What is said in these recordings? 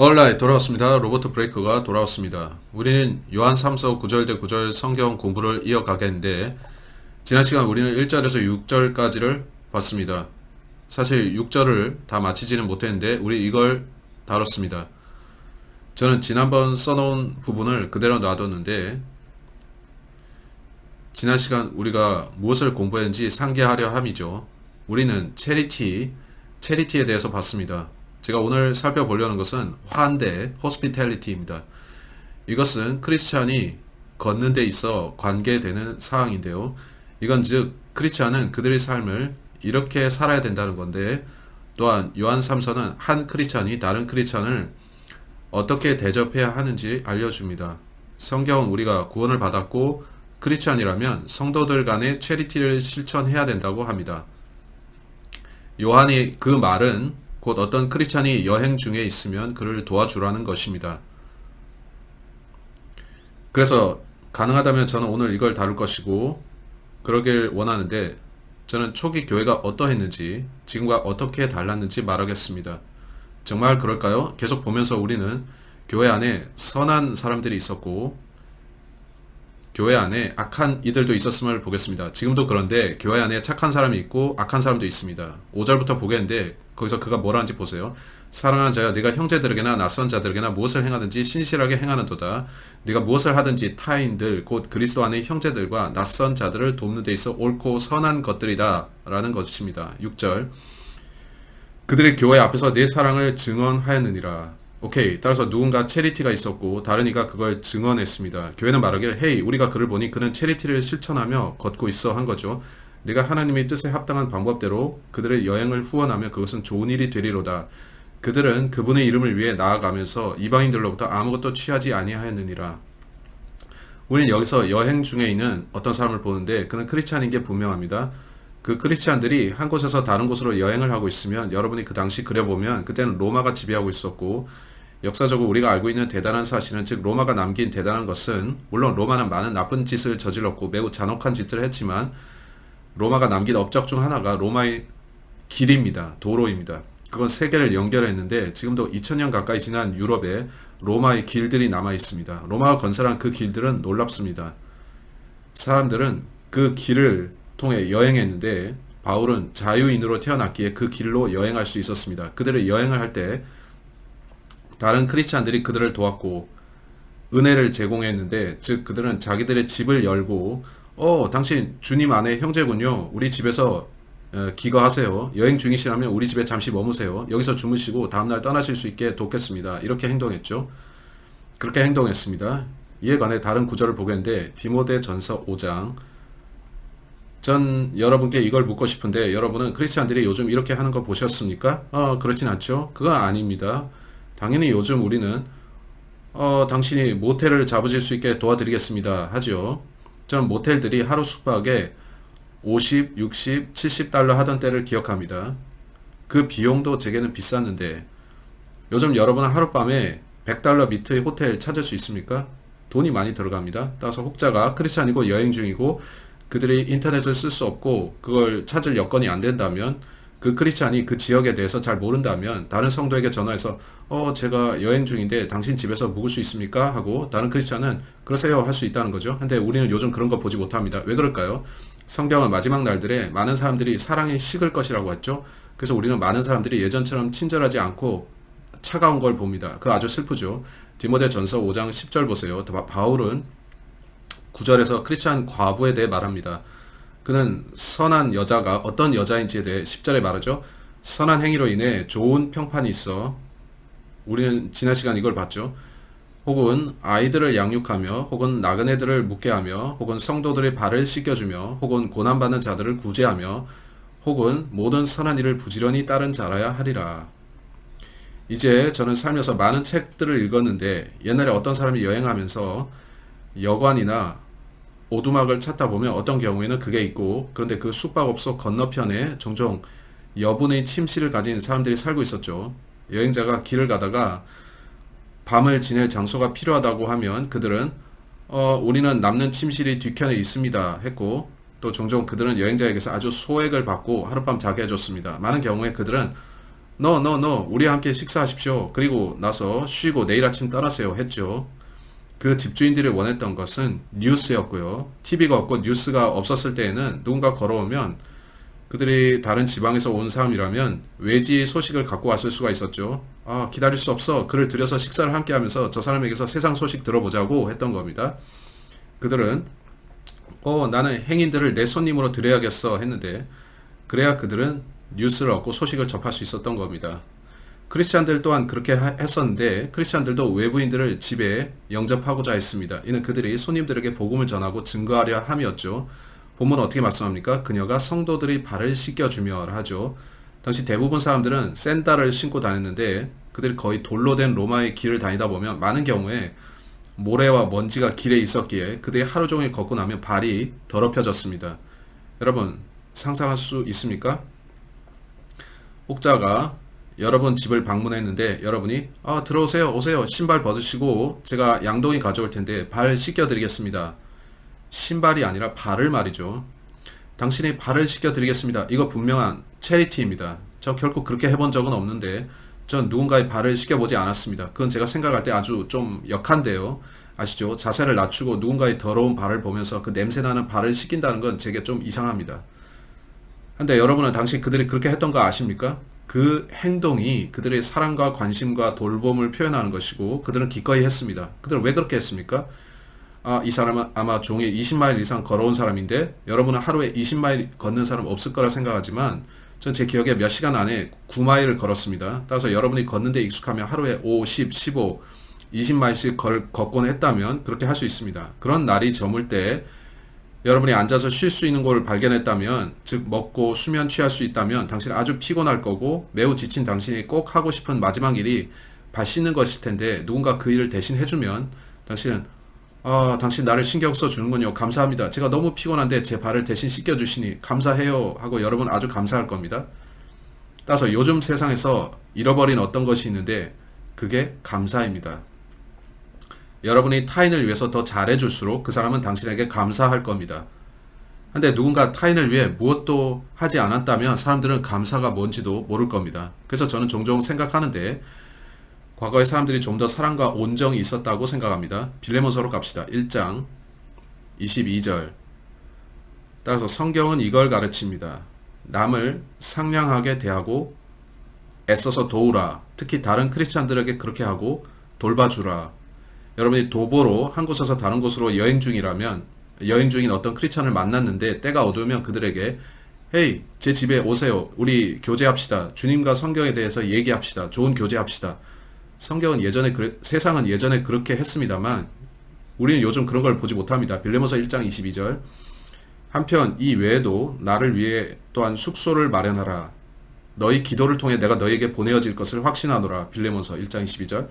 얼라이 돌아왔습니다. 로버트 브레이크가 돌아왔습니다. 우리는 요한 3서 9절 대 9절 성경 공부를 이어가겠는데 지난 시간 우리는 1절에서 6절까지를 봤습니다. 사실 6절을 다 마치지는 못했는데 우리 이걸 다뤘습니다. 저는 지난번 써놓은 부분을 그대로 놔뒀는데 지난 시간 우리가 무엇을 공부했는지 상기하려 함이죠. 우리는 체리티에 대해서 봤습니다. 제가 오늘 살펴보려는 것은 환대, hospitality입니다. 이것은 크리스찬이 걷는 데 있어 관계되는 사항인데요. 이건 즉 크리스찬은 그들의 삶을 이렇게 살아야 된다는 건데 또한 요한 3서는 한 크리스찬이 다른 크리스찬을 어떻게 대접해야 하는지 알려줍니다. 성경은 우리가 구원을 받았고 크리스찬이라면 성도들 간의 체리티를 실천해야 된다고 합니다. 요한이 그 말은 곧 어떤 크리스찬이 여행 중에 있으면 그를 도와주라는 것입니다. 그래서 가능하다면 저는 오늘 이걸 다룰 것이고 그러길 원하는데 저는 초기 교회가 어떠했는지 지금과 어떻게 달랐는지 말하겠습니다. 정말 그럴까요? 계속 보면서 우리는 교회 안에 선한 사람들이 있었고 교회 안에 악한 이들도 있었음을 보겠습니다. 지금도 그런데 교회 안에 착한 사람이 있고 악한 사람도 있습니다. 5절부터 보겠는데 거기서 그가 뭐라는지 보세요. 사랑하는 자여 네가 형제들에게나 낯선 자들에게나 무엇을 행하든지 신실하게 행하는도다. 네가 무엇을 하든지 타인들 곧 그리스도 안의 형제들과 낯선 자들을 돕는 데 있어 옳고 선한 것들이다 라는 것입니다. 6절 그들의 교회 앞에서 내 사랑을 증언하였느니라. 오케이. 따라서 누군가 체리티가 있었고 다른 이가 그걸 증언했습니다. 교회는 말하기를 헤이 우리가 그를 보니 그는 체리티를 실천하며 걷고 있어 한 거죠. 네가 하나님의 뜻에 합당한 방법대로 그들의 여행을 후원하며 그것은 좋은 일이 되리로다. 그들은 그분의 이름을 위해 나아가면서 이방인들로부터 아무것도 취하지 아니하였느니라. 우리는 여기서 여행 중에 있는 어떤 사람을 보는데 그는 크리스찬인 게 분명합니다. 그 크리스찬들이 한 곳에서 다른 곳으로 여행을 하고 있으면 여러분이 그 당시 그려보면 그때는 로마가 지배하고 있었고 역사적으로 우리가 알고 있는 대단한 사실은 즉 로마가 남긴 대단한 것은 물론 로마는 많은 나쁜 짓을 저질렀고 매우 잔혹한 짓을 했지만 로마가 남긴 업적 중 하나가 로마의 길입니다. 도로입니다. 그건 세계를 연결했는데 지금도 2000년 가까이 지난 유럽에 로마의 길들이 남아 있습니다. 로마가 건설한 그 길들은 놀랍습니다. 사람들은 그 길을 통해 여행했는데 바울은 자유인으로 태어났기에 그 길로 여행할 수 있었습니다. 그들을 여행을 할 때 다른 크리스찬들이 그들을 도왔고 은혜를 제공했는데 즉 그들은 자기들의 집을 열고 당신 주님 안에 형제군요. 우리 집에서 기거하세요. 여행 중이시라면 우리 집에 잠시 머무세요. 여기서 주무시고 다음날 떠나실 수 있게 돕겠습니다. 이렇게 행동했죠. 그렇게 행동했습니다. 이에 관해 다른 구절을 보겠는데 디모데 전서 5장 전 여러분께 이걸 묻고 싶은데 여러분은 크리스찬들이 요즘 이렇게 하는 거 보셨습니까? 그렇진 않죠. 그건 아닙니다. 당연히 요즘 우리는 당신이 모텔을 잡으실 수 있게 도와드리겠습니다. 하죠. 전 모텔들이 하루 숙박에 50, 60, 70달러 하던 때를 기억합니다. 그 비용도 제게는 비쌌는데 요즘 여러분은 하룻밤에 100달러 밑의 호텔 찾을 수 있습니까? 돈이 많이 들어갑니다. 따라서 혹자가 크리스찬이고 여행 중이고 그들이 인터넷을 쓸 수 없고 그걸 찾을 여건이 안 된다면 그 크리스찬이 그 지역에 대해서 잘 모른다면 다른 성도에게 전화해서 제가 여행 중인데 당신 집에서 묵을 수 있습니까? 하고 다른 크리스찬은 그러세요 할 수 있다는 거죠. 근데 우리는 요즘 그런 거 보지 못합니다. 왜 그럴까요? 성경은 마지막 날들에 많은 사람들이 사랑이 식을 것이라고 했죠. 그래서 우리는 많은 사람들이 예전처럼 친절하지 않고 차가운 걸 봅니다. 그거 아주 슬프죠. 디모데 전서 5장 10절 보세요. 바울은 9절에서 크리스찬 과부에 대해 말합니다. 그는 선한 여자가 어떤 여자인지에 대해 10절에 말하죠. 선한 행위로 인해 좋은 평판이 있어. 우리는 지난 시간 이걸 봤죠. 혹은 아이들을 양육하며 혹은 나그네들을 묵게 하며 혹은 성도들의 발을 씻겨주며 혹은 고난받는 자들을 구제하며 혹은 모든 선한 일을 부지런히 따른 자라야 하리라. 이제 저는 살면서 많은 책들을 읽었는데 옛날에 어떤 사람이 여행하면서 여관이나 오두막을 찾다 보면 어떤 경우에는 그게 있고 그런데 그 숙박업소 건너편에 종종 여분의 침실을 가진 사람들이 살고 있었죠. 여행자가 길을 가다가 밤을 지낼 장소가 필요하다고 하면 그들은 우리는 남는 침실이 뒤편에 있습니다 했고 또 종종 그들은 여행자에게서 아주 소액을 받고 하룻밤 자게 해줬습니다. 많은 경우에 그들은 No. 우리와 함께 식사하십시오. 그리고 나서 쉬고 내일 아침 떠나세요. 했죠. 그 집주인들이 원했던 것은 뉴스였고요. TV가 없고 뉴스가 없었을 때에는 누군가 걸어오면 그들이 다른 지방에서 온 사람이라면 외지 소식을 갖고 왔을 수가 있었죠. 아, 기다릴 수 없어. 그를 들여서 식사를 함께 하면서 저 사람에게서 세상 소식 들어보자고 했던 겁니다. 그들은 나는 행인들을 내 손님으로 드려야겠어 했는데 그래야 그들은 뉴스를 얻고 소식을 접할 수 있었던 겁니다. 크리스찬들 또한 그렇게 했었는데 크리스찬들도 외부인들을 집에 영접하고자 했습니다. 이는 그들이 손님들에게 복음을 전하고 증거하려 함이었죠. 본문은 어떻게 말씀합니까? 그녀가 성도들이 발을 씻겨주며 하죠. 당시 대부분 사람들은 샌들을 신고 다녔는데 그들이 거의 돌로 된 로마의 길을 다니다 보면 많은 경우에 모래와 먼지가 길에 있었기에 그들이 하루 종일 걷고 나면 발이 더럽혀졌습니다. 여러분 상상할 수 있습니까? 혹자가 여러분 집을 방문했는데 여러분이 들어오세요 오세요 신발 벗으시고 제가 양동이 가져올 텐데 발 씻겨 드리겠습니다. 신발이 아니라 발을 말이죠. 당신이 발을 씻겨 드리겠습니다. 이거 분명한 체리티입니다. 저 결코 그렇게 해본 적은 없는데 전 누군가의 발을 씻겨보지 않았습니다. 그건 제가 생각할 때 아주 좀 역한데요. 아시죠? 자세를 낮추고 누군가의 더러운 발을 보면서 그 냄새나는 발을 씻긴다는 건 제게 좀 이상합니다. 근데 여러분은 당시 그들이 그렇게 했던 거 아십니까? 그 행동이 그들의 사랑과 관심과 돌봄을 표현하는 것이고 그들은 기꺼이 했습니다. 그들은 왜 그렇게 했습니까? 이 사람은 아마 종일 20마일 이상 걸어온 사람인데 여러분은 하루에 20마일 걷는 사람 없을 거라 생각하지만 전 제 기억에 몇 시간 안에 9마일을 걸었습니다. 따라서 여러분이 걷는데 익숙하면 하루에 5, 10, 15, 20마일씩 걷곤 했다면 그렇게 할 수 있습니다. 그런 날이 저물 때 여러분이 앉아서 쉴 수 있는 곳을 발견했다면 즉 먹고 수면 취할 수 있다면 당신은 아주 피곤할 거고 매우 지친 당신이 꼭 하고 싶은 마지막 일이 발 씻는 것일 텐데 누군가 그 일을 대신 해주면 당신은 당신 나를 신경 써주는군요. 감사합니다. 제가 너무 피곤한데 제 발을 대신 씻겨주시니 감사해요 하고 여러분 아주 감사할 겁니다. 따라서 요즘 세상에서 잃어버린 어떤 것이 있는데 그게 감사입니다. 여러분이 타인을 위해서 더 잘해줄수록 그 사람은 당신에게 감사할 겁니다. 근데 누군가 타인을 위해 무엇도 하지 않았다면 사람들은 감사가 뭔지도 모를 겁니다. 그래서 저는 종종 생각하는데 과거의 사람들이 좀 더 사랑과 온정이 있었다고 생각합니다. 빌레몬서로 갑시다. 1장 22절. 따라서 성경은 이걸 가르칩니다. 남을 상냥하게 대하고 애써서 도우라. 특히 다른 크리스찬들에게 그렇게 하고 돌봐주라. 여러분이 도보로 한 곳에서 다른 곳으로 여행 중이라면 여행 중인 어떤 크리스찬을 만났는데 때가 어두우면 그들에게 헤이 제 집에 오세요. 우리 교제합시다. 주님과 성경에 대해서 얘기합시다. 좋은 교제합시다. 성경은 세상은 예전에 그렇게 했습니다만 우리는 요즘 그런 걸 보지 못합니다. 빌레몬서 1장 22절. 한편 이 외에도 나를 위해 또한 숙소를 마련하라. 너희 기도를 통해 내가 너희에게 보내어질 것을 확신하노라. 빌레몬서 1장 22절.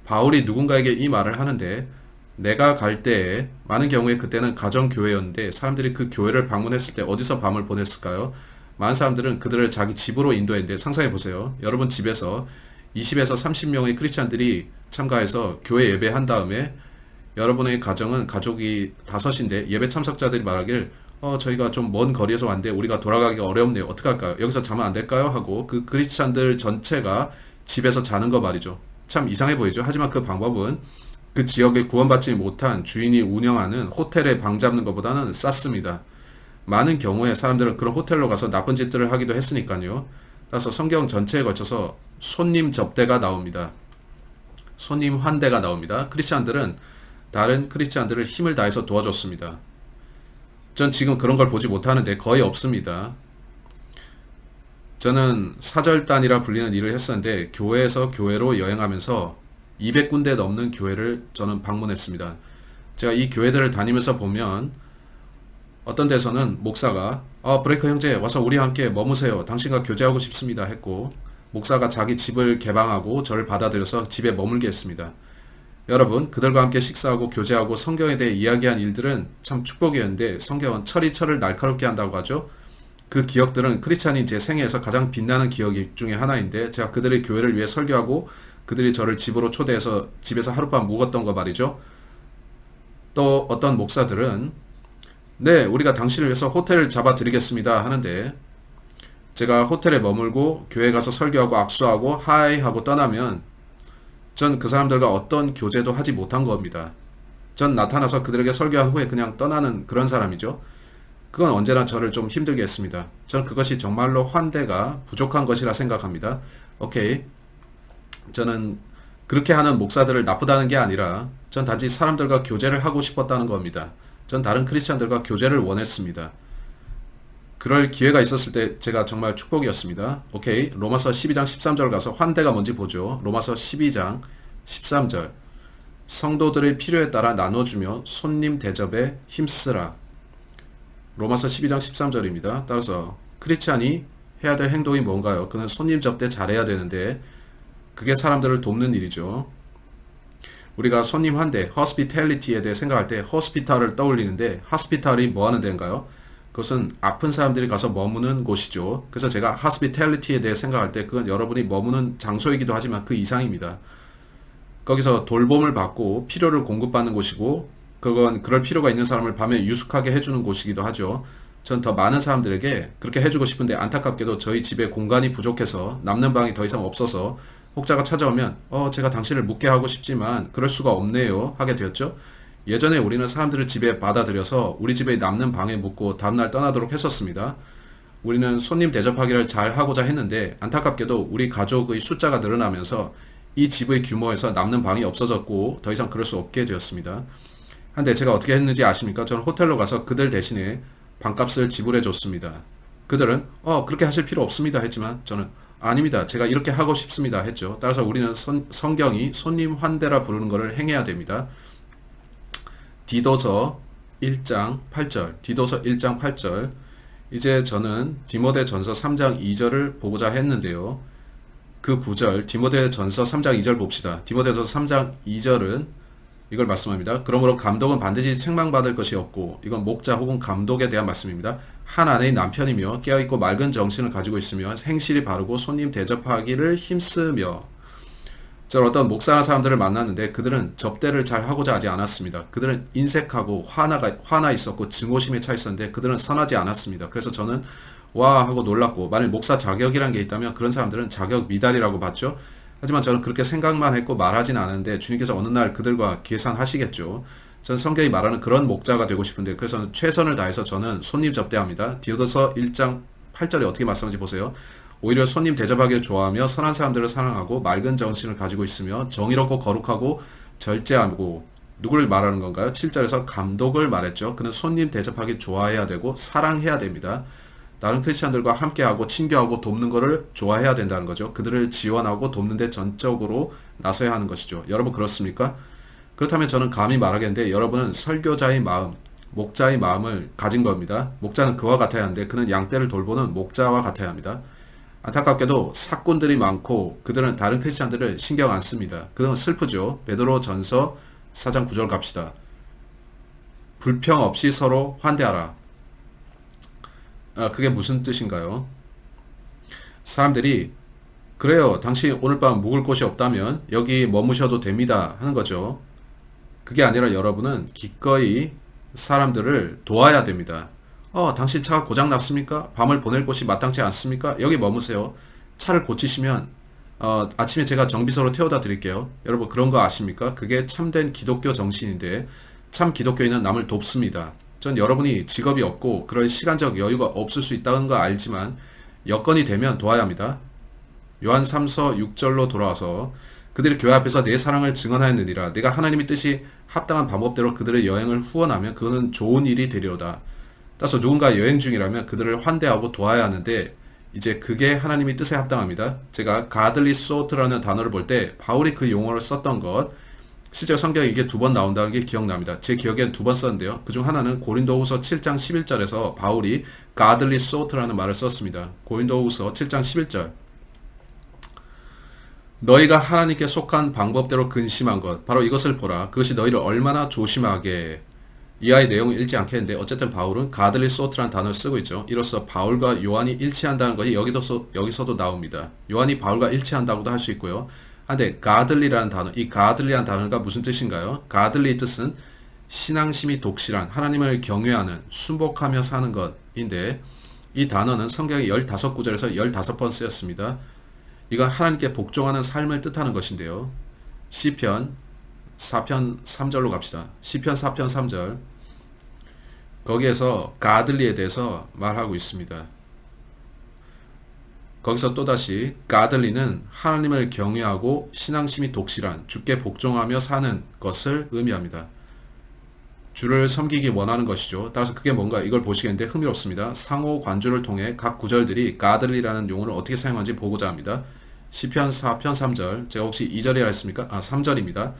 바울이 누군가에게 이 말을 하는데 내가 갈 때에 많은 경우에 그때는 가정교회였는데 사람들이 그 교회를 방문했을 때 어디서 밤을 보냈을까요? 많은 사람들은 그들을 자기 집으로 인도했는데 상상해 보세요. 여러분 집에서 20에서 30명의 크리스찬들이 참가해서 교회 예배한 다음에 여러분의 가정은 가족이 5인데 예배 참석자들이 말하길 저희가 좀 먼 거리에서 왔는데 우리가 돌아가기가 어렵네요. 어떻게 할까요? 여기서 자면 안 될까요? 하고 그 크리스찬들 전체가 집에서 자는 거 말이죠. 참 이상해 보이죠. 하지만 그 방법은 그 지역에 구원받지 못한 주인이 운영하는 호텔에 방 잡는 것보다는 쌌습니다. 많은 경우에 사람들은 그런 호텔로 가서 나쁜 짓들을 하기도 했으니까요. 따라서 성경 전체에 걸쳐서 손님 접대가 나옵니다. 손님 환대가 나옵니다. 크리스찬들은 다른 크리스찬들을 힘을 다해서 도와줬습니다. 전 지금 그런 걸 보지 못하는데 거의 없습니다. 저는 사절단이라 불리는 일을 했었는데 교회에서 교회로 여행하면서 200군데 넘는 교회를 저는 방문했습니다. 제가 이 교회들을 다니면서 보면 어떤 데서는 목사가 브레이커 형제 와서 우리와 함께 머무세요. 당신과 교제하고 싶습니다 했고 목사가 자기 집을 개방하고 저를 받아들여서 집에 머물게 했습니다. 여러분 그들과 함께 식사하고 교제하고 성경에 대해 이야기한 일들은 참 축복이었는데 성경은 철이 철을 날카롭게 한다고 하죠. 그 기억들은 크리스찬인 제 생애에서 가장 빛나는 기억 중에 하나인데 제가 그들의 교회를 위해 설교하고 그들이 저를 집으로 초대해서 집에서 하룻밤 묵었던 거 말이죠. 또 어떤 목사들은 네 우리가 당신을 위해서 호텔을 잡아드리겠습니다 하는데 제가 호텔에 머물고 교회 가서 설교하고 악수하고 하이 하고 떠나면 전 그 사람들과 어떤 교제도 하지 못한 겁니다. 전 나타나서 그들에게 설교한 후에 그냥 떠나는 그런 사람이죠. 그건 언제나 저를 좀 힘들게 했습니다. 전 그것이 정말로 환대가 부족한 것이라 생각합니다. 오케이. 저는 그렇게 하는 목사들을 나쁘다는 게 아니라 전 단지 사람들과 교제를 하고 싶었다는 겁니다. 전 다른 크리스찬들과 교제를 원했습니다. 그럴 기회가 있었을 때 제가 정말 축복이었습니다. 오케이. 로마서 12장 13절 가서 환대가 뭔지 보죠. 로마서 12장 13절. 성도들의 필요에 따라 나눠주며 손님 대접에 힘쓰라. 로마서 12장 13절입니다. 따라서 크리스찬이 해야 될 행동이 뭔가요? 그는 손님 접대 잘해야 되는데 그게 사람들을 돕는 일이죠. 우리가 손님 환대, hospitality에 대해 생각할 때 hospital을 떠올리는데 hospital이 뭐 하는 데인가요? 그것은 아픈 사람들이 가서 머무는 곳이죠. 그래서 제가 hospitality에 대해 생각할 때 그건 여러분이 머무는 장소이기도 하지만 그 이상입니다. 거기서 돌봄을 받고 필요를 공급받는 곳이고 그건 그럴 필요가 있는 사람을 밤에 유숙하게 해주는 곳이기도 하죠. 전 더 많은 사람들에게 그렇게 해주고 싶은데 안타깝게도 저희 집에 공간이 부족해서 남는 방이 더 이상 없어서 혹자가 찾아오면 제가 당신을 묵게 하고 싶지만 그럴 수가 없네요 하게 되었죠. 예전에 우리는 사람들을 집에 받아들여서 우리 집에 남는 방에 묵고 다음날 떠나도록 했었습니다. 우리는 손님 대접하기를 잘 하고자 했는데 안타깝게도 우리 가족의 숫자가 늘어나면서 이 집의 규모에서 남는 방이 없어졌고 더 이상 그럴 수 없게 되었습니다. 한데 제가 어떻게 했는지 아십니까? 저는 호텔로 가서 그들 대신에 방값을 지불해 줬습니다. 그들은 그렇게 하실 필요 없습니다 했지만 저는 아닙니다. 제가 이렇게 하고 싶습니다 했죠. 따라서 우리는 성경이 손님 환대라 부르는 것을 행해야 됩니다. 디도서 1장 8절 디도서 1장 8절 이제 저는 디모데전서 3장 2절을 보고자 했는데요. 그 9절 디모데전서 3장 2절 봅시다. 디모데전서 3장 2절은 이걸 말씀합니다. 그러므로 감독은 반드시 책망받을 것이 없고 이건 목자 혹은 감독에 대한 말씀입니다. 한 아내의 남편이며 깨어있고 맑은 정신을 가지고 있으며 행실이 바르고 손님 대접하기를 힘쓰며 저는 어떤 목사나 사람들을 만났는데 그들은 접대를 잘 하고자 하지 않았습니다. 그들은 인색하고 화나 있었고 증오심에 차 있었는데 그들은 선하지 않았습니다. 그래서 저는 와 하고 놀랐고 만일 목사 자격이란 게 있다면 그런 사람들은 자격 미달이라고 봤죠. 하지만 저는 그렇게 생각만 했고 말하진 않은데 주님께서 어느 날 그들과 계산하시겠죠. 저는 성경이 말하는 그런 목자가 되고 싶은데 그래서 최선을 다해서 저는 손님 접대합니다. 디도서 1장 8절에 어떻게 말씀하는지 보세요. 오히려 손님 대접하기를 좋아하며 선한 사람들을 사랑하고 맑은 정신을 가지고 있으며 정의롭고 거룩하고 절제하고 누구를 말하는 건가요? 7절에서 감독을 말했죠. 그는 손님 대접하기 좋아해야 되고 사랑해야 됩니다. 다른 크리스찬들과 함께하고 친교하고 돕는 것을 좋아해야 된다는 거죠. 그들을 지원하고 돕는 데 전적으로 나서야 하는 것이죠. 여러분 그렇습니까? 그렇다면 저는 감히 말하겠는데 여러분은 설교자의 마음, 목자의 마음을 가진 겁니다. 목자는 그와 같아야 하는데 그는 양떼를 돌보는 목자와 같아야 합니다. 안타깝게도 사꾼들이 많고 그들은 다른 크리스찬들을 신경 안 씁니다. 그건 슬프죠. 베드로 전서 4장 9절 갑시다. 불평 없이 서로 환대하라. 그게 무슨 뜻인가요? 사람들이 그래요. 당신 오늘 밤 묵을 곳이 없다면 여기 머무셔도 됩니다 하는 거죠. 그게 아니라 여러분은 기꺼이 사람들을 도와야 됩니다. 당신 차가 고장났습니까? 밤을 보낼 곳이 마땅치 않습니까? 여기 머무세요. 차를 고치시면 아침에 제가 정비소로 태워다 드릴게요. 여러분 그런 거 아십니까? 그게 참된 기독교 정신인데 참 기독교인은 남을 돕습니다. 전 여러분이 직업이 없고 그럴 시간적 여유가 없을 수 있다는 거 알지만 여건이 되면 도와야 합니다. 요한 3서 6절로 돌아와서 그들이 교회 앞에서 내 사랑을 증언하였느니라. 내가 하나님의 뜻이 합당한 방법대로 그들의 여행을 후원하면 그거는 좋은 일이 되리로다. 따라서 누군가 여행 중이라면 그들을 환대하고 도와야 하는데 이제 그게 하나님의 뜻에 합당합니다. 제가 godly sort라는 단어를 볼 때 바울이 그 용어를 썼던 것 실제 성경에 이게 2번 나온다는 게 기억납니다. 제 기억엔 2번 썼는데요. 그중 하나는 고린도후서 7장 11절에서 바울이 godly sort라는 말을 썼습니다. 고린도후서 7장 11절 너희가 하나님께 속한 방법대로 근심한 것 바로 이것을 보라. 그것이 너희를 얼마나 조심하게 이하의 내용을 읽지 않겠는데 어쨌든 바울은 godly sort라는 단어를 쓰고 있죠. 이로써 바울과 요한이 일치한다는 것이 여기서도 나옵니다. 요한이 바울과 일치한다고도 할 수 있고요. 근데 godly라는 단어, 이 godly라는 단어가 무슨 뜻인가요? godly 뜻은 신앙심이 독실한 하나님을 경외하는 순복하며 사는 것인데 이 단어는 성경의 15구절에서 15번 쓰였습니다. 이건 하나님께 복종하는 삶을 뜻하는 것인데요. 시편 4편 3절로 갑시다. 시편 4편 3절. 거기에서 가들리에 대해서 말하고 있습니다. 거기서 또다시 가들리는 하나님을 경외하고 신앙심이 독실한 주께 복종하며 사는 것을 의미합니다. 주를 섬기기 원하는 것이죠. 따라서 그게 뭔가 이걸 보시겠는데 흥미롭습니다. 상호 관주를 통해 각 구절들이 가들리라는 용어를 어떻게 사용하는지 보고자 합니다. 시편 4편 3절. 제가 혹시 2절이라 했습니까? 3절입니다.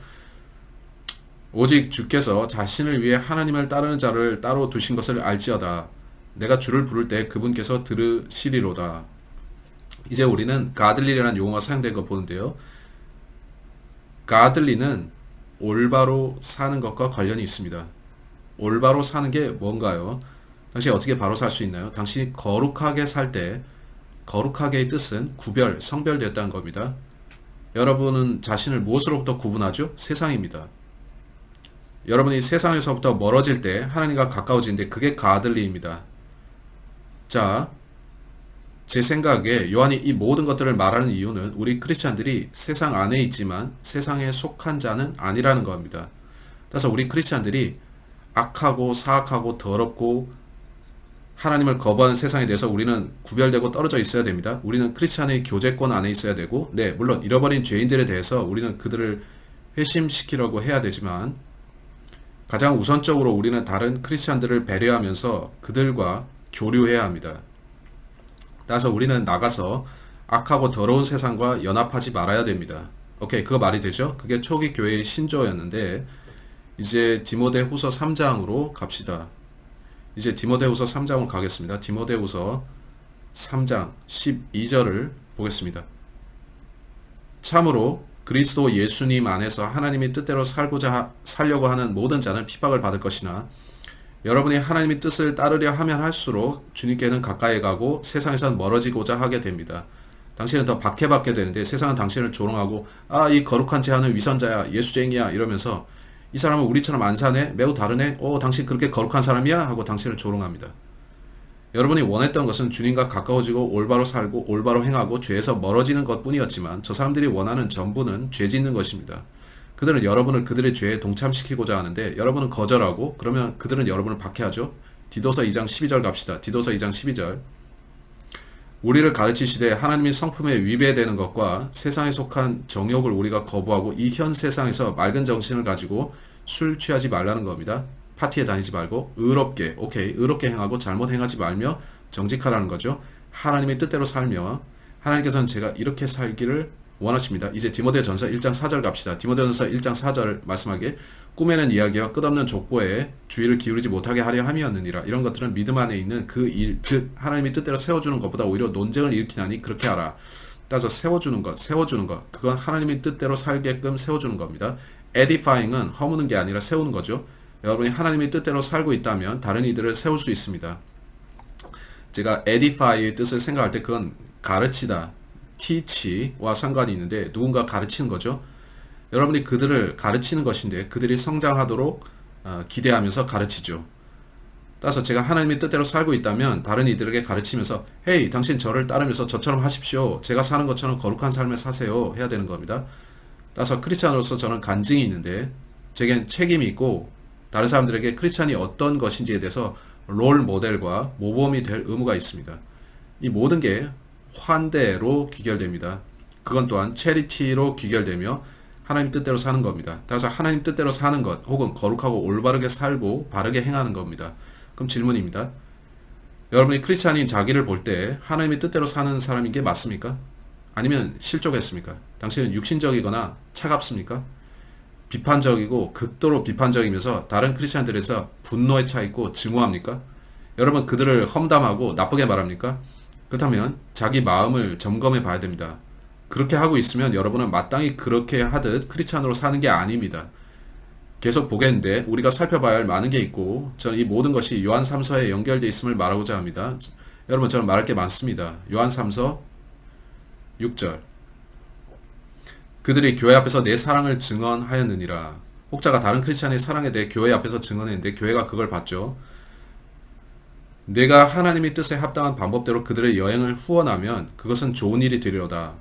오직 주께서 자신을 위해 하나님을 따르는 자를 따로 두신 것을 알지어다. 내가 주를 부를 때 그분께서 들으시리로다. 이제 우리는 가들리라는 용어가 사용된 거 보는데요. 가들리는 올바로 사는 것과 관련이 있습니다. 올바로 사는 게 뭔가요? 당신이 어떻게 바로 살 수 있나요? 당신이 거룩하게 살 때, 거룩하게의 뜻은 구별, 성별되었다는 겁니다. 여러분은 자신을 무엇으로부터 구분하죠? 세상입니다. 여러분이 세상에서부터 멀어질 때 하나님과 가까워지는데 그게 가들리입니다. 자, 제 생각에 요한이 이 모든 것들을 말하는 이유는 우리 크리스찬들이 세상 안에 있지만 세상에 속한 자는 아니라는 겁니다. 따라서 우리 크리스찬들이 악하고 사악하고 더럽고 하나님을 거부하는 세상에 대해서 우리는 구별되고 떨어져 있어야 됩니다. 우리는 크리스찬의 교제권 안에 있어야 되고, 네, 물론 잃어버린 죄인들에 대해서 우리는 그들을 회심시키려고 해야 되지만 가장 우선적으로 우리는 다른 크리스찬들을 배려하면서 그들과 교류해야 합니다. 따라서 우리는 나가서 악하고 더러운 세상과 연합하지 말아야 됩니다. 오케이, 그거 말이 되죠? 그게 초기 교회의 신조였는데 이제 디모데후서 3장으로 갑시다. 이제 디모데후서 3장으로 가겠습니다. 디모데후서 3장 12절을 보겠습니다. 참으로 그리스도 예수님 안에서 하나님의 뜻대로 살려고 하는 모든 자는 핍박을 받을 것이나 여러분이 하나님의 뜻을 따르려 하면 할수록 주님께는 가까이 가고 세상에선 멀어지고자 하게 됩니다. 당신은 더 박해받게 되는데 세상은 당신을 조롱하고 이 거룩한 제하는 위선자야, 예수쟁이야 이러면서 이 사람은 우리처럼 안 사네, 매우 다르네, 당신 그렇게 거룩한 사람이야 하고 당신을 조롱합니다. 여러분이 원했던 것은 주님과 가까워지고 올바로 살고 올바로 행하고 죄에서 멀어지는 것뿐이었지만 저 사람들이 원하는 전부는 죄 짓는 것입니다. 그들은 여러분을 그들의 죄에 동참시키고자 하는데 여러분은 거절하고 그러면 그들은 여러분을 박해하죠. 디도서 2장 12절 갑시다. 디도서 2장 12절. 우리를 가르치시되 하나님의 성품에 위배되는 것과 세상에 속한 정욕을 우리가 거부하고 이 현 세상에서 맑은 정신을 가지고 술 취하지 말라는 겁니다. 파티에 다니지 말고 의롭게, 의롭게 행하고 잘못 행하지 말며 정직하라는 거죠. 하나님의 뜻대로 살며 하나님께서는 제가 이렇게 살기를 원하십니다. 이제 디모데전서 1장 4절 갑시다. 디모데전서 1장 4절 말씀하기에 꾸며낸 이야기와 끝없는 족보에 주의를 기울이지 못하게 하려 함이었느니라. 이런 것들은 믿음 안에 있는 그 일, 즉 하나님의 뜻대로 세워주는 것보다 오히려 논쟁을 일으키나니 그렇게 하라. 따라서 세워주는 것, 그건 하나님의 뜻대로 살게끔 세워주는 겁니다. edifying은 허무는 게 아니라 세우는 거죠. 여러분이 하나님의 뜻대로 살고 있다면 다른 이들을 세울 수 있습니다. 제가 edify의 뜻을 생각할 때 그건 가르치다, teach와 상관이 있는데 누군가 가르치는 거죠. 여러분이 그들을 가르치는 것인데 그들이 성장하도록 기대하면서 가르치죠. 따라서 제가 하나님의 뜻대로 살고 있다면 다른 이들에게 가르치면서 헤이, 당신 저를 따르면서 저처럼 하십시오. 제가 사는 것처럼 거룩한 삶을 사세요. 해야 되는 겁니다. 따라서 크리스찬으로서 저는 간증이 있는데 제겐 책임이 있고 다른 사람들에게 크리스찬이 어떤 것인지에 대해서 롤 모델과 모범이 될 의무가 있습니다. 이 모든 게 환대로 귀결됩니다. 그건 또한 체리티로 귀결되며 하나님 뜻대로 사는 겁니다. 따라서 하나님 뜻대로 사는 것 혹은 거룩하고 올바르게 살고 바르게 행하는 겁니다. 그럼 질문입니다. 여러분이 크리스찬인 자기를 볼 때 하나님의 뜻대로 사는 사람인 게 맞습니까? 아니면 실족했습니까? 당신은 육신적이거나 차갑습니까? 비판적이고 극도로 비판적이면서 다른 크리스찬들에서 분노에 차 있고 증오합니까? 여러분 그들을 험담하고 나쁘게 말합니까? 그렇다면 자기 마음을 점검해 봐야 됩니다. 그렇게 하고 있으면 여러분은 마땅히 그렇게 하듯 크리스찬으로 사는 게 아닙니다. 계속 보겠는데 우리가 살펴봐야 할 많은 게 있고 저는 이 모든 것이 요한 3서에 연결되어 있음을 말하고자 합니다. 여러분 저는 말할 게 많습니다. 요한 3서 6절. 그들이 교회 앞에서 내 사랑을 증언하였느니라. 혹자가 다른 크리스찬의 사랑에 대해 교회 앞에서 증언했는데 교회가 그걸 봤죠. 내가 하나님의 뜻에 합당한 방법대로 그들의 여행을 후원하면 그것은 좋은 일이 되리로다.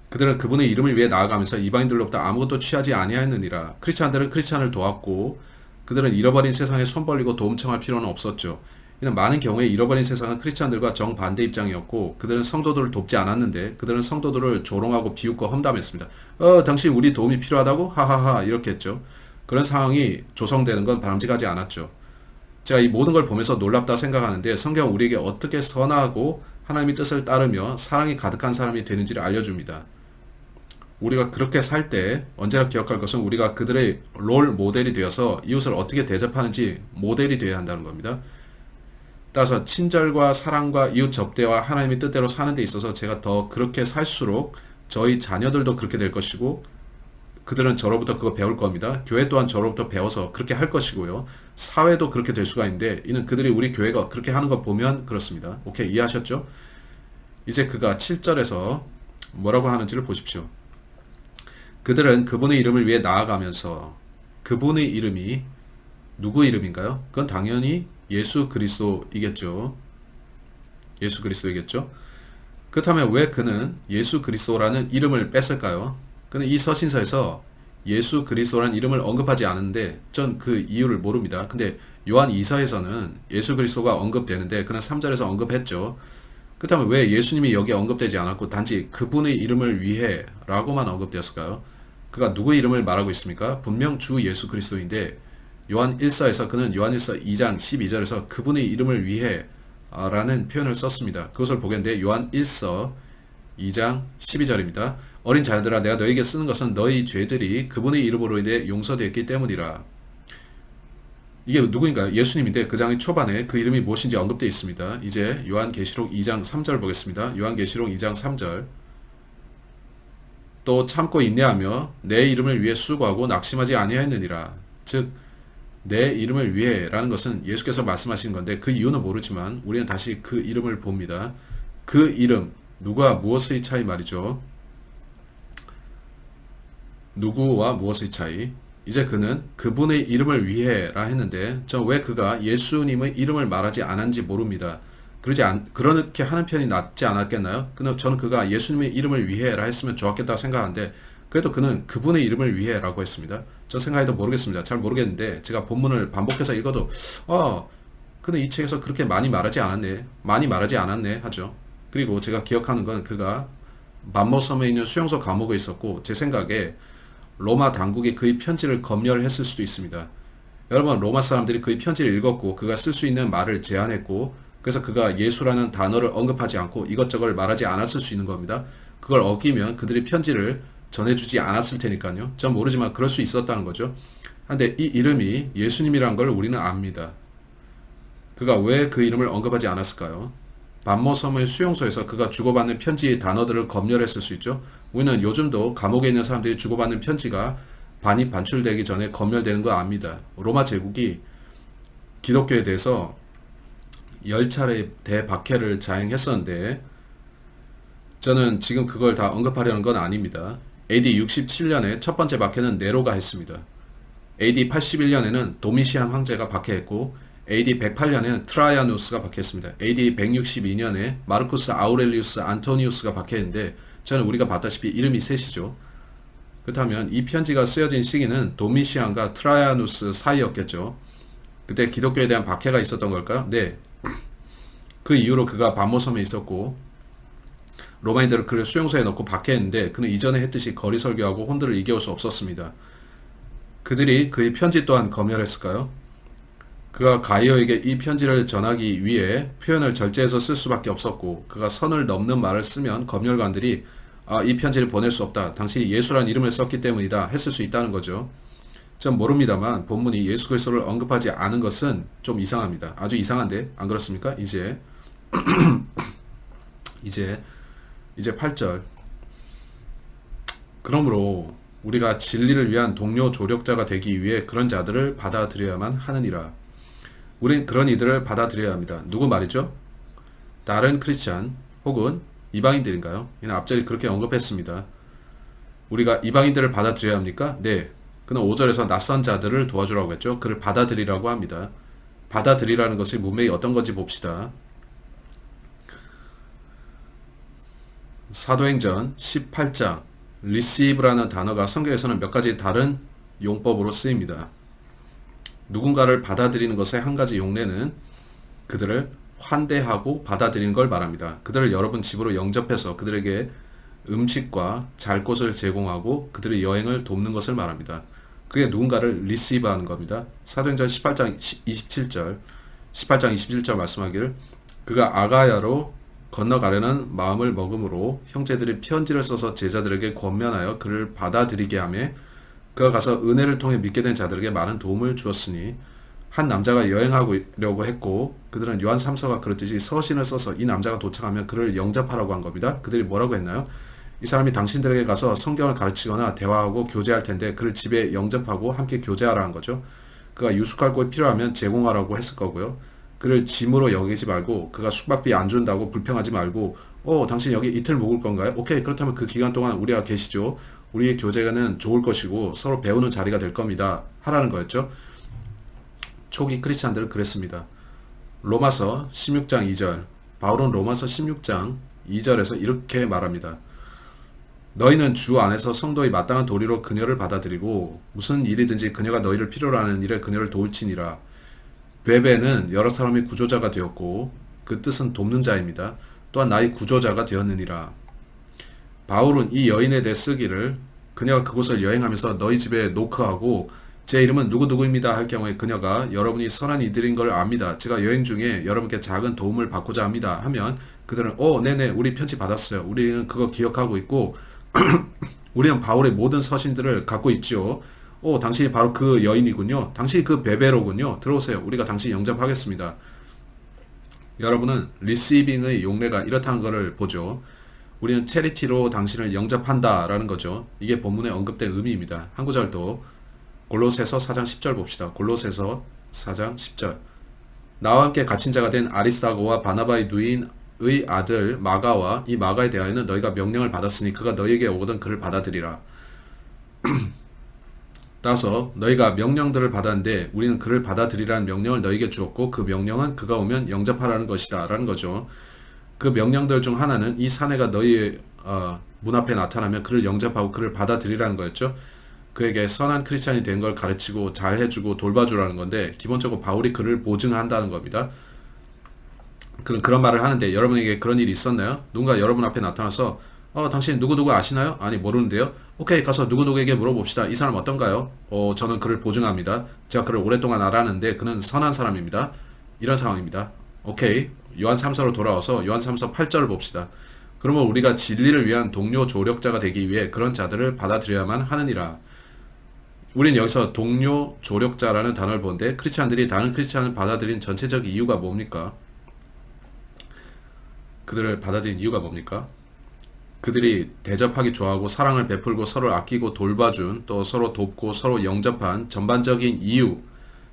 그들은 그분의 이름을 위해 나아가면서 이방인들로부터 아무것도 취하지 아니하였느니라. 크리스찬들은 크리스찬을 도왔고 그들은 잃어버린 세상에 손 벌리고 도움 청할 필요는 없었죠. 이는 많은 경우에 잃어버린 세상은 크리스찬들과 정반대 입장이었고 그들은 성도들을 돕지 않았는데 그들은 성도들을 조롱하고 비웃고 험담했습니다. 당신 우리 도움이 필요하다고? 하하하 이렇게 했죠. 그런 상황이 조성되는 건 바람직하지 않았죠. 제가 이 모든 걸 보면서 놀랍다 생각하는데 성경은 우리에게 어떻게 선하고 하나님의 뜻을 따르며 사랑이 가득한 사람이 되는지를 알려줍니다. 우리가 그렇게 살 때 언제나 기억할 것은 우리가 그들의 롤 모델이 되어서 이웃을 어떻게 대접하는지 모델이 되어야 한다는 겁니다. 따라서 친절과 사랑과 이웃 접대와 하나님의 뜻대로 사는 데 있어서 제가 더 그렇게 살수록 저희 자녀들도 그렇게 될 것이고 그들은 저로부터 그거 배울 겁니다. 교회 또한 저로부터 배워서 그렇게 할 것이고요. 사회도 그렇게 될 수가 있는데 이는 그들이 우리 교회가 그렇게 하는 거 보면 그렇습니다. 오케이, 이해하셨죠? 이제 그가 7절에서 뭐라고 하는지를 보십시오. 그들은 그분의 이름을 위해 나아가면서 그분의 이름이 누구 이름인가요? 그건 당연히 예수 그리스도이겠죠. 예수 그리스도이겠죠. 그렇다면 왜 그는 예수 그리스도라는 이름을 뺐을까요? 그는 이 서신서에서 예수 그리스도라는 이름을 언급하지 않은데 전 그 이유를 모릅니다. 근데 요한 2서에서는 예수 그리스도가 언급되는데 그는 3절에서 언급했죠. 그렇다면 왜 예수님이 여기에 언급되지 않았고 단지 그분의 이름을 위해 라고만 언급되었을까요? 그가 누구의 이름을 말하고 있습니까? 분명 주 예수 그리스도인데 요한 1서에서 그는 요한 1서 2장 12절에서 그분의 이름을 위해 라는 표현을 썼습니다. 그것을 보겠는데 요한 1서 2장 12절입니다. 어린 자녀들아 내가 너에게 쓰는 것은 너희 죄들이 그분의 이름으로 인해 용서되었기 때문이라. 이게 누구인가요? 예수님인데 그 장의 초반에 그 이름이 무엇인지 언급되어 있습니다. 이제 요한계시록 2장 3절 보겠습니다. 요한계시록 2장 3절 또 참고 인내하며 내 이름을 위해 수고하고 낙심하지 아니하였느니라. 즉 내 이름을 위해 라는 것은 예수께서 말씀하시는 건데 그 이유는 모르지만 우리는 다시 그 이름을 봅니다. 그 이름 누구와 무엇의 차이 말이죠. 누구와 무엇의 차이. 이제 그는 그분의 이름을 위해라 했는데 저 왜 그가 예수님의 이름을 말하지 않았는지 모릅니다. 그렇게 하는 편이 낫지 않았겠나요? 저는 그가 예수님의 이름을 위해라 했으면 좋았겠다고 생각하는데 그래도 그는 그분의 이름을 위해라고 했습니다. 저 생각해도 모르겠습니다. 잘 모르겠는데 제가 본문을 반복해서 읽어도 그는 이 책에서 그렇게 많이 말하지 않았네 하죠. 그리고 제가 기억하는 건 그가 만모섬에 있는 수용소 감옥에 있었고 제 생각에 로마 당국이 그의 편지를 검열했을 수도 있습니다. 여러분 로마 사람들이 그의 편지를 읽었고 그가 쓸 수 있는 말을 제한했고 그래서 그가 예수라는 단어를 언급하지 않고 이것저것 말하지 않았을 수 있는 겁니다. 그걸 어기면 그들이 편지를 전해주지 않았을 테니까요. 전 모르지만 그럴 수 있었다는 거죠. 근데 이 이름이 예수님이란 걸 우리는 압니다. 그가 왜 그 이름을 언급하지 않았을까요? 반모섬의 수용소에서 그가 주고받는 편지의 단어들을 검열했을 수 있죠. 우리는 요즘도 감옥에 있는 사람들이 주고받는 편지가 반출되기 전에 검열되는 거 압니다. 로마 제국이 기독교에 대해서 10차례 대박해를 자행했었는데 저는 지금 그걸 다 언급하려는 건 아닙니다. AD 67년에 첫 번째 박해는 네로가 했습니다. AD 81년에는 도미시안 황제가 박해했고 AD 108년에는 트라이아누스가 박해했습니다. AD 162년에 마르쿠스 아우렐리우스 안토니우스가 박해했는데 저는 우리가 봤다시피 이름이 셋이죠. 그렇다면 이 편지가 쓰여진 시기는 도미시안과 트라이아누스 사이였겠죠. 그때 기독교에 대한 박해가 있었던 걸까요? 네. 그 이후로 그가 반모섬에 있었고 로마인들을 그를 수용소에 넣고 박해했는데 그는 이전에 했듯이 거리 설교하고 혼들을 이겨올 수 없었습니다. 그들이 그의 편지 또한 검열했을까요? 그가 가이어에게 이 편지를 전하기 위해 표현을 절제해서 쓸 수밖에 없었고 그가 선을 넘는 말을 쓰면 검열관들이 이 편지를 보낼 수 없다. 당신이 예수란 이름을 썼기 때문이다. 했을 수 있다는 거죠. 전 모릅니다만 본문이 예수 그리스도를 언급하지 않은 것은 좀 이상합니다. 아주 이상한데 안 그렇습니까? 이제 8절 그러므로 우리가 진리를 위한 동료 조력자가 되기 위해 그런 자들을 받아들여야만 하느니라. 우린 그런 이들을 받아들여야 합니다. 누구 말이죠? 다른 크리스찬 혹은 이방인들인가요? 이는 앞절이 그렇게 언급했습니다. 우리가 이방인들을 받아들여야 합니까? 네. 그는 5절에서 낯선 자들을 도와주라고 했죠. 그를 받아들이라고 합니다. 받아들이라는 것이 문맥이 어떤 건지 봅시다. 사도행전 18장 receive라는 단어가 성경에서는 몇 가지 다른 용법으로 쓰입니다. 누군가를 받아들이는 것의 한 가지 용례는 그들을 환대하고 받아들이는 걸 말합니다. 그들을 여러분 집으로 영접해서 그들에게 음식과 잘 곳을 제공하고 그들의 여행을 돕는 것을 말합니다. 그게 누군가를 receive 하는 겁니다. 사도행전 18장 27절 말씀하기를 그가 아가야로 건너가려는 마음을 먹음으로 형제들이 편지를 써서 제자들에게 권면하여 그를 받아들이게 하며 그가 가서 은혜를 통해 믿게 된 자들에게 많은 도움을 주었으니 한 남자가 여행하려고 했고 그들은 요한 3서가 그렇듯이 서신을 써서 이 남자가 도착하면 그를 영접하라고 한 겁니다. 그들이 뭐라고 했나요? 이 사람이 당신들에게 가서 성경을 가르치거나 대화하고 교제할 텐데 그를 집에 영접하고 함께 교제하라 한 거죠. 그가 유숙할 곳이 필요하면 제공하라고 했을 거고요. 그를 짐으로 여기지 말고 그가 숙박비 안 준다고 불평하지 말고 당신 여기 이틀 묵을 건가요? 오케이, 그렇다면 그 기간 동안 우리가 계시죠. 우리의 교제는 좋을 것이고 서로 배우는 자리가 될 겁니다. 하라는 거였죠. 초기 크리스찬들은 그랬습니다. 로마서 16장 2절 바울은 로마서 16장 2절에서 이렇게 말합니다. 너희는 주 안에서 성도의 마땅한 도리로 그녀를 받아들이고 무슨 일이든지 그녀가 너희를 필요로 하는 일에 그녀를 도울지니라. 베베는 여러 사람의 구조자가 되었고 그 뜻은 돕는 자입니다. 또한 나의 구조자가 되었느니라. 바울은 이 여인에 대해 쓰기를 그녀가 그곳을 여행하면서 너희 집에 노크하고 제 이름은 누구누구입니다 할 경우에 그녀가 여러분이 선한 이들인 걸 압니다. 제가 여행 중에 여러분께 작은 도움을 받고자 합니다 하면 그들은 네네 우리 편지 받았어요. 우리는 그거 기억하고 있고 우리는 바울의 모든 서신들을 갖고 있죠. 당신이 바로 그 여인이군요. 당신이 그 베베로군요. 들어오세요. 우리가 당신 영접하겠습니다. 여러분은 리시빙의 용례가 이렇다는 것을 보죠. 우리는 체리티로 당신을 영접한다 라는 거죠. 이게 본문에 언급된 의미입니다. 한 구절도 골로새서 4장 10절 봅시다. 골로새서 4장 10절 나와 함께 갇힌 자가 된 아리스다고와 바나바의 누인의 아들 마가와 이 마가에 대하여는 너희가 명령을 받았으니 그가 너희에게 오거든 그를 받아들이라. 따라서 너희가 명령들을 받았는데 우리는 그를 받아들이라는 명령을 너희에게 주었고 그 명령은 그가 오면 영접하라는 것이다 라는 거죠. 그 명령들 중 하나는 이 사내가 너희의 문 앞에 나타나면 그를 영접하고 그를 받아들이라는 거였죠. 그에게 선한 크리스찬이 된 걸 가르치고 잘 해주고 돌봐주라는 건데 기본적으로 바울이 그를 보증한다는 겁니다. 그런 말을 하는데 여러분에게 그런 일이 있었나요? 누군가 여러분 앞에 나타나서 당신 누구누구 아시나요? 아니 모르는데요. 오케이 가서 누구누구에게 물어봅시다. 이 사람 어떤가요? 저는 그를 보증합니다. 제가 그를 오랫동안 알았는데 그는 선한 사람입니다. 이런 상황입니다. 오케이 요한 3서로 돌아와서 요한 3서 8절을 봅시다. 그러면 우리가 진리를 위한 동료 조력자가 되기 위해 그런 자들을 받아들여야만 하느니라. 우린 여기서 동료 조력자라는 단어를 보는데 크리스찬들이 다른 크리스찬을 받아들인 전체적 이유가 뭡니까? 그들을 받아들인 이유가 뭡니까? 그들이 대접하기 좋아하고 사랑을 베풀고 서로 아끼고 돌봐준 또 서로 돕고 서로 영접한 전반적인 이유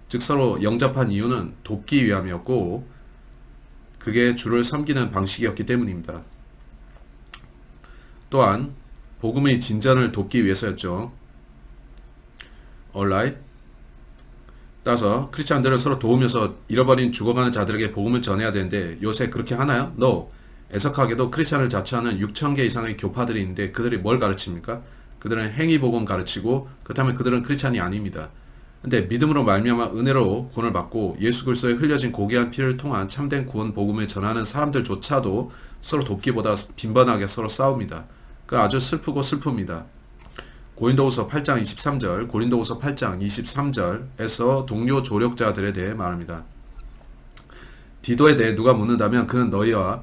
즉 서로 영접한 이유는 돕기 위함이었고 그게 주를 섬기는 방식이었기 때문입니다. 또한 복음의 진전을 돕기 위해서였죠. alright. 따라서 크리스찬들을 서로 도우면서 잃어버린 죽어가는 자들에게 복음을 전해야 되는데 요새 그렇게 하나요? No. 애석하게도 크리스찬을 자처하는 6,000개 이상의 교파들이 있는데 그들이 뭘 가르칩니까? 그들은 행위복음 가르치고 그렇다면 그들은 크리스찬이 아닙니다. 근데 믿음으로 말미암아 은혜로 구원을 받고 예수 그리스도의 흘려진 고귀한 피를 통한 참된 구원 복음을 전하는 사람들조차도 서로 돕기보다 빈번하게 서로 싸웁니다. 그 아주 슬프고 슬픕니다. 고린도후서 8장 23절, 고린도후서 8장 23절에서 동료 조력자들에 대해 말합니다. 디도에 대해 누가 묻는다면 그는 너희와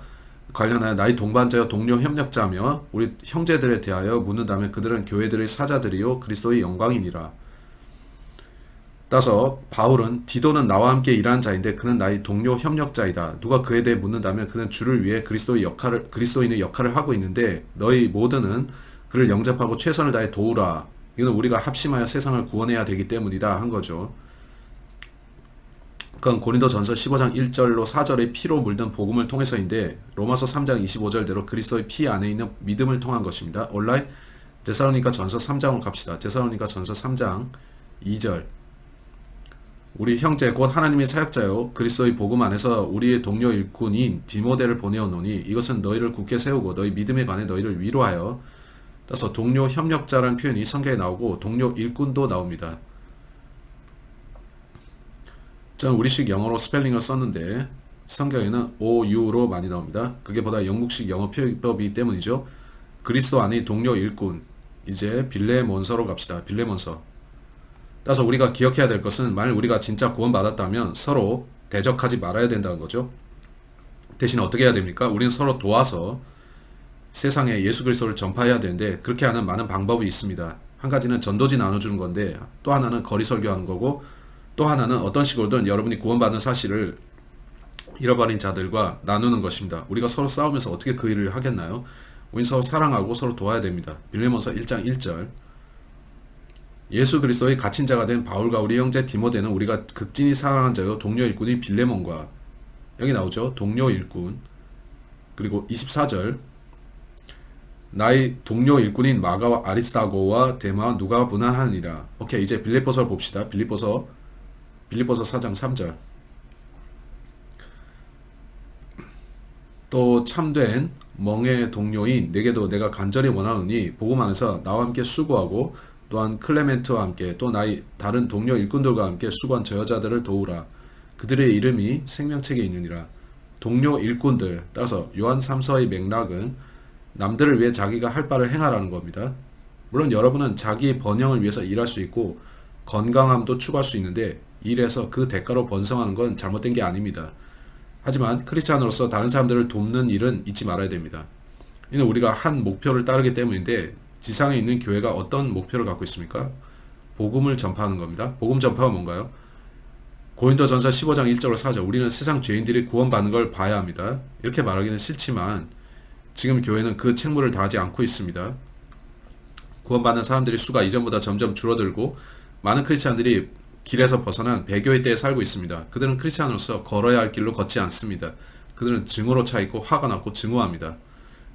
관련하여 나의 동반자여 동료 협력자며 우리 형제들에 대하여 묻는다면 그들은 교회들의 사자들이요 그리스도의 영광이니라. 따라서 바울은 디도는 나와 함께 일하는 자인데 그는 나의 동료 협력자이다. 누가 그에 대해 묻는다면 그는 주를 위해 그리스도인의 역할을 하고 있는데 너희 모두는 그를 영접하고 최선을 다해 도우라. 이는 우리가 합심하여 세상을 구원해야 되기 때문이다 한 거죠. 그건 고린도전서 15장 1절로 4절의 피로 물든 복음을 통해서인데 로마서 3장 25절대로 그리스도의 피 안에 있는 믿음을 통한 것입니다. 온라인 데살로니가 전서 3장으로 갑시다. 데살로니가 전서 3장 2절 우리 형제 곧 하나님의 사역자요 그리스도의 복음 안에서 우리의 동료 일꾼인 디모데를 보내어노니 이것은 너희를 굳게 세우고 너희 믿음에 관해 너희를 위로하여. 따라서 동료 협력자라는 표현이 성경에 나오고 동료 일꾼도 나옵니다. 저는 우리식 영어로 스펠링을 썼는데 성경에는 OU로 많이 나옵니다. 그게 보다 영국식 영어 표기법이기 때문이죠. 그리스도 안의 동료 일꾼. 이제 빌레몬서로 갑시다. 빌레몬서. 따라서 우리가 기억해야 될 것은 만일 우리가 진짜 구원받았다면 서로 대적하지 말아야 된다는 거죠. 대신 어떻게 해야 됩니까? 우리는 서로 도와서 세상에 예수 그리스도를 전파해야 되는데 그렇게 하는 많은 방법이 있습니다. 한 가지는 전도지 나눠주는 건데 또 하나는 거리 설교하는 거고 또 하나는 어떤 식으로든 여러분이 구원받은 사실을 잃어버린 자들과 나누는 것입니다. 우리가 서로 싸우면서 어떻게 그 일을 하겠나요? 우린 서로 사랑하고 서로 도와야 됩니다. 빌레몬서 1장 1절. 예수 그리스도의 갇힌 자가 된 바울과 우리 형제 디모데는 우리가 극진히 사랑한 자요 동료 일꾼인 빌레몬과 여기 나오죠. 동료 일꾼. 그리고 24절. 나의 동료 일꾼인 마가와 아리스타고와 데마와 누가 무난하니라. 오케이, 이제 빌립보서를 봅시다. 빌립보서 4장 3절. 또 참된 멍의 동료인 내게도 내가 간절히 원하노니 복음 안에서 나와 함께 수고하고 또한 클레멘트와 함께 또 나의 다른 동료 일꾼들과 함께 수고한 저 여자들을 도우라. 그들의 이름이 생명책에 있느니라. 동료 일꾼들. 따라서 요한 3서의 맥락은 남들을 위해 자기가 할 바를 행하라는 겁니다. 물론 여러분은 자기의 번영을 위해서 일할 수 있고 건강함도 추구할 수 있는데 일에서 그 대가로 번성하는 건 잘못된 게 아닙니다. 하지만 크리스찬으로서 다른 사람들을 돕는 일은 잊지 말아야 됩니다. 이는 우리가 한 목표를 따르기 때문인데 지상에 있는 교회가 어떤 목표를 갖고 있습니까? 복음을 전파하는 겁니다. 복음 전파가 뭔가요? 고린도전서 15장 1절로 4절. 우리는 세상 죄인들이 구원받는 걸 봐야 합니다. 이렇게 말하기는 싫지만 지금 교회는 그 책무를 다하지 않고 있습니다. 구원받는 사람들의 수가 이전보다 점점 줄어들고 많은 크리스찬들이 길에서 벗어난 배교의 때에 살고 있습니다. 그들은 크리스찬으로서 걸어야 할 길로 걷지 않습니다. 그들은 증오로 차 있고 화가 났고 증오합니다.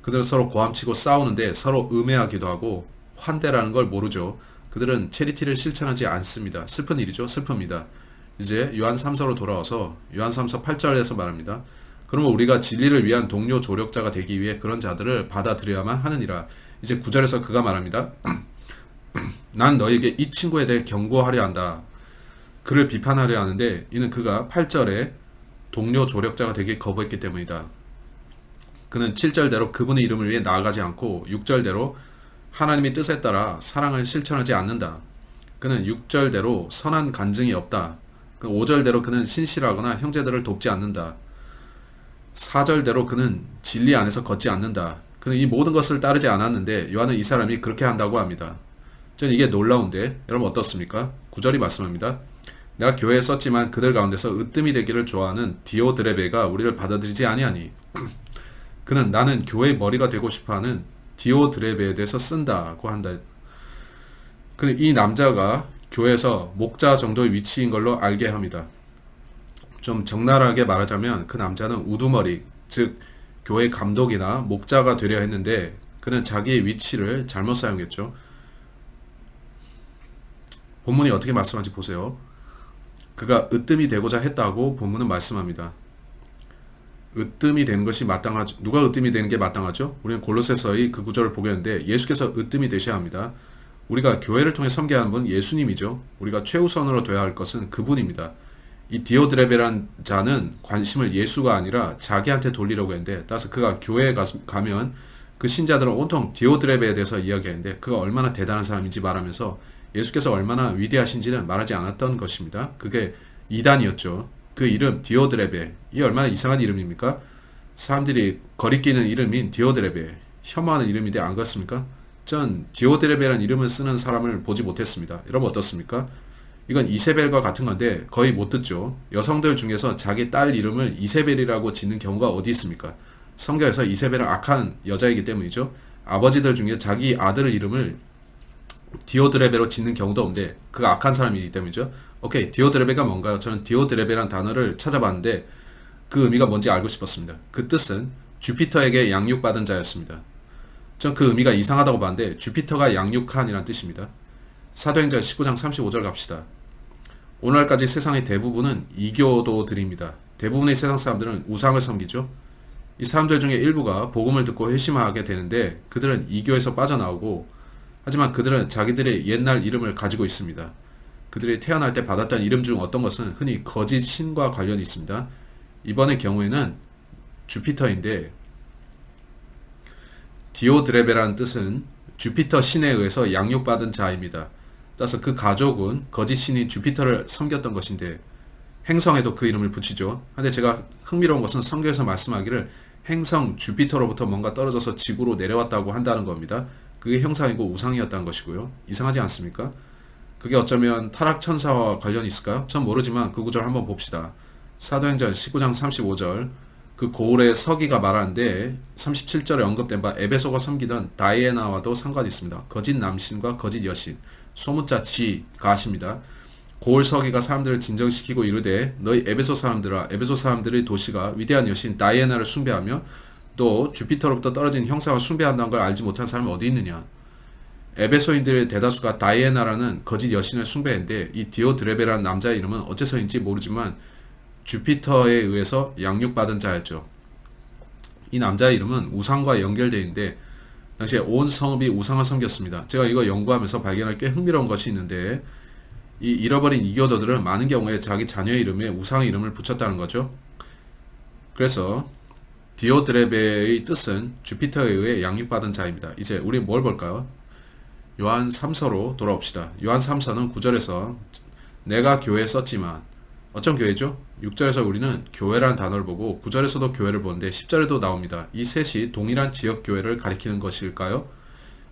그들은 서로 고함치고 싸우는데 서로 음해하기도 하고 환대라는 걸 모르죠. 그들은 체리티를 실천하지 않습니다. 슬픈 일이죠. 슬픕니다. 이제 요한 3서로 돌아와서 요한 3서 8절에서 말합니다. 그러면 우리가 진리를 위한 동료 조력자가 되기 위해 그런 자들을 받아들여야만 하느니라. 이제 9절에서 그가 말합니다. 난 너에게 이 친구에 대해 경고하려 한다. 그를 비판하려 하는데 이는 그가 8절에 동료 조력자가 되기 거부했기 때문이다. 그는 7절대로 그분의 이름을 위해 나아가지 않고 6절대로 하나님의 뜻에 따라 사랑을 실천하지 않는다. 그는 6절대로 선한 간증이 없다. 5절대로 그는 신실하거나 형제들을 돕지 않는다. 4절대로 그는 진리 안에서 걷지 않는다. 그는 이 모든 것을 따르지 않았는데 요한은 이 사람이 그렇게 한다고 합니다. 저는 이게 놀라운데 여러분 어떻습니까? 9절이 말씀합니다. 내가 교회에 썼지만 그들 가운데서 으뜸이 되기를 좋아하는 디오드레베가 우리를 받아들이지 아니하니 그는 나는 교회의 머리가 되고 싶어하는 디오드레베에 대해서 쓴다고 한다. 그는 이 남자가 교회에서 목자 정도의 위치인 걸로 알게 합니다. 좀 적나라하게 말하자면 그 남자는 우두머리, 즉 교회 감독이나 목자가 되려 했는데 그는 자기의 위치를 잘못 사용했죠. 본문이 어떻게 말씀하는지 보세요. 그가 으뜸이 되고자 했다고 본문은 말씀합니다. 으뜸이 되는 것이 마땅하죠. 누가 으뜸이 되는 게 마땅하죠? 우리는 골로새서의 그 구절을 보겠는데 예수께서 으뜸이 되셔야 합니다. 우리가 교회를 통해 섬겨야 하는 분 예수님이죠. 우리가 최우선으로 둬야 할 것은 그분입니다. 이 디오드레베란 자는 관심을 예수가 아니라 자기한테 돌리려고 했는데 따라서 그가 교회에 가면 그 신자들은 온통 디오드레베에 대해서 이야기하는데 그가 얼마나 대단한 사람인지 말하면서 예수께서 얼마나 위대하신지는 말하지 않았던 것입니다. 그게 이단이었죠. 그 이름 디오드레베, 이 얼마나 이상한 이름입니까? 사람들이 거리끼는 이름인 디오드레베, 혐오하는 이름인데 안 그렇습니까? 전 디오드레베라는 이름을 쓰는 사람을 보지 못했습니다. 여러분 어떻습니까? 이건 이세벨과 같은 건데 거의 못 듣죠. 여성들 중에서 자기 딸 이름을 이세벨이라고 짓는 경우가 어디 있습니까? 성경에서 이세벨은 악한 여자이기 때문이죠. 아버지들 중에 자기 아들 이름을 디오드레베로 짓는 경우도 없는데 그가 악한 사람이기 때문이죠. 오케이, 디오드레베가 뭔가요? 저는 디오드레베란 단어를 찾아봤는데 그 의미가 뭔지 알고 싶었습니다. 그 뜻은 주피터에게 양육받은 자였습니다. 전 그 의미가 이상하다고 봤는데 주피터가 양육한이란 뜻입니다. 사도행전 19장 35절 갑시다. 오늘날까지 세상의 대부분은 이교도들입니다. 대부분의 세상 사람들은 우상을 섬기죠. 이 사람들 중에 일부가 복음을 듣고 회심하게 되는데 그들은 이교에서 빠져나오고, 하지만 그들은 자기들의 옛날 이름을 가지고 있습니다. 그들이 태어날 때 받았던 이름 중 어떤 것은 흔히 거짓 신과 관련이 있습니다. 이번의 경우에는 주피터인데, 디오드레베라는 뜻은 주피터 신에 의해서 양육받은 자입니다. 따라서 그 가족은 거짓 신인 주피터를 섬겼던 것인데 행성에도 그 이름을 붙이죠. 근데 제가 흥미로운 것은 성경에서 말씀하기를 행성 주피터로부터 뭔가 떨어져서 지구로 내려왔다고 한다는 겁니다. 그게 형상이고 우상이었다는 것이고요. 이상하지 않습니까? 그게 어쩌면 타락천사와 관련이 있을까요? 전 모르지만 그 구절 한번 봅시다. 사도행전 19장 35절, 그 고을의 서기가 말하는데 37절에 언급된 바 에베소가 섬기던 다이애나와도 상관이 있습니다. 거짓 남신과 거짓 여신, 소문자 지가 하십니다. 고을 서기가 사람들을 진정시키고 이르되 너희 에베소 사람들아, 에베소 사람들의 도시가 위대한 여신 다이애나를 숭배하며 또 주피터로부터 떨어진 형상을 숭배한다는 걸 알지 못한 사람이 어디 있느냐. 에베소인들의 대다수가 다이애나라는 거짓 여신을 숭배했는데 이 디오드레베라는 남자의 이름은 어째서인지 모르지만 주피터에 의해서 양육받은 자였죠. 이 남자의 이름은 우상과 연결되어 있는데 당시에 온 성읍이 우상을 섬겼습니다. 제가 이거 연구하면서 발견할 꽤 흥미로운 것이 있는데, 이 잃어버린 이교도들은 많은 경우에 자기 자녀의 이름에 우상의 이름을 붙였다는 거죠. 그래서 디오드레베의 뜻은 주피터에 의해 양육받은 자입니다. 이제 우리 뭘 볼까요? 요한 3서로 돌아옵시다. 요한 3서는 9절에서 내가 교회에 썼지만, 어떤 교회죠? 6절에서 우리는 교회라는 단어를 보고 9절에서도 교회를 보는데 10절에도 나옵니다. 이 셋이 동일한 지역 교회를 가리키는 것일까요?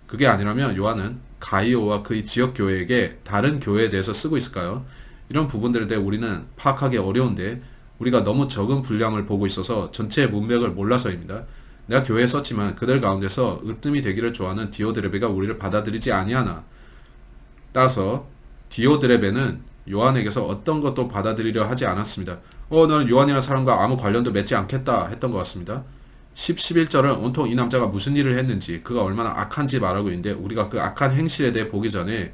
그게 아니라면 요한은 가이오와 그의 지역 교회에게 다른 교회에 대해서 쓰고 있을까요? 이런 부분들에 대해 우리는 파악하기 어려운데 우리가 너무 적은 분량을 보고 있어서 전체의 문맥을 몰라서입니다. 내가 교회에 썼지만 그들 가운데서 으뜸이 되기를 좋아하는 디오드레베가 우리를 받아들이지 아니하나. 따라서 디오드레베는 요한에게서 어떤 것도 받아들이려 하지 않았습니다. 너는 요한이라는 사람과 아무 관련도 맺지 않겠다 했던 것 같습니다. 10, 11절은 온통 이 남자가 무슨 일을 했는지, 그가 얼마나 악한지 말하고 있는데 우리가 그 악한 행실에 대해 보기 전에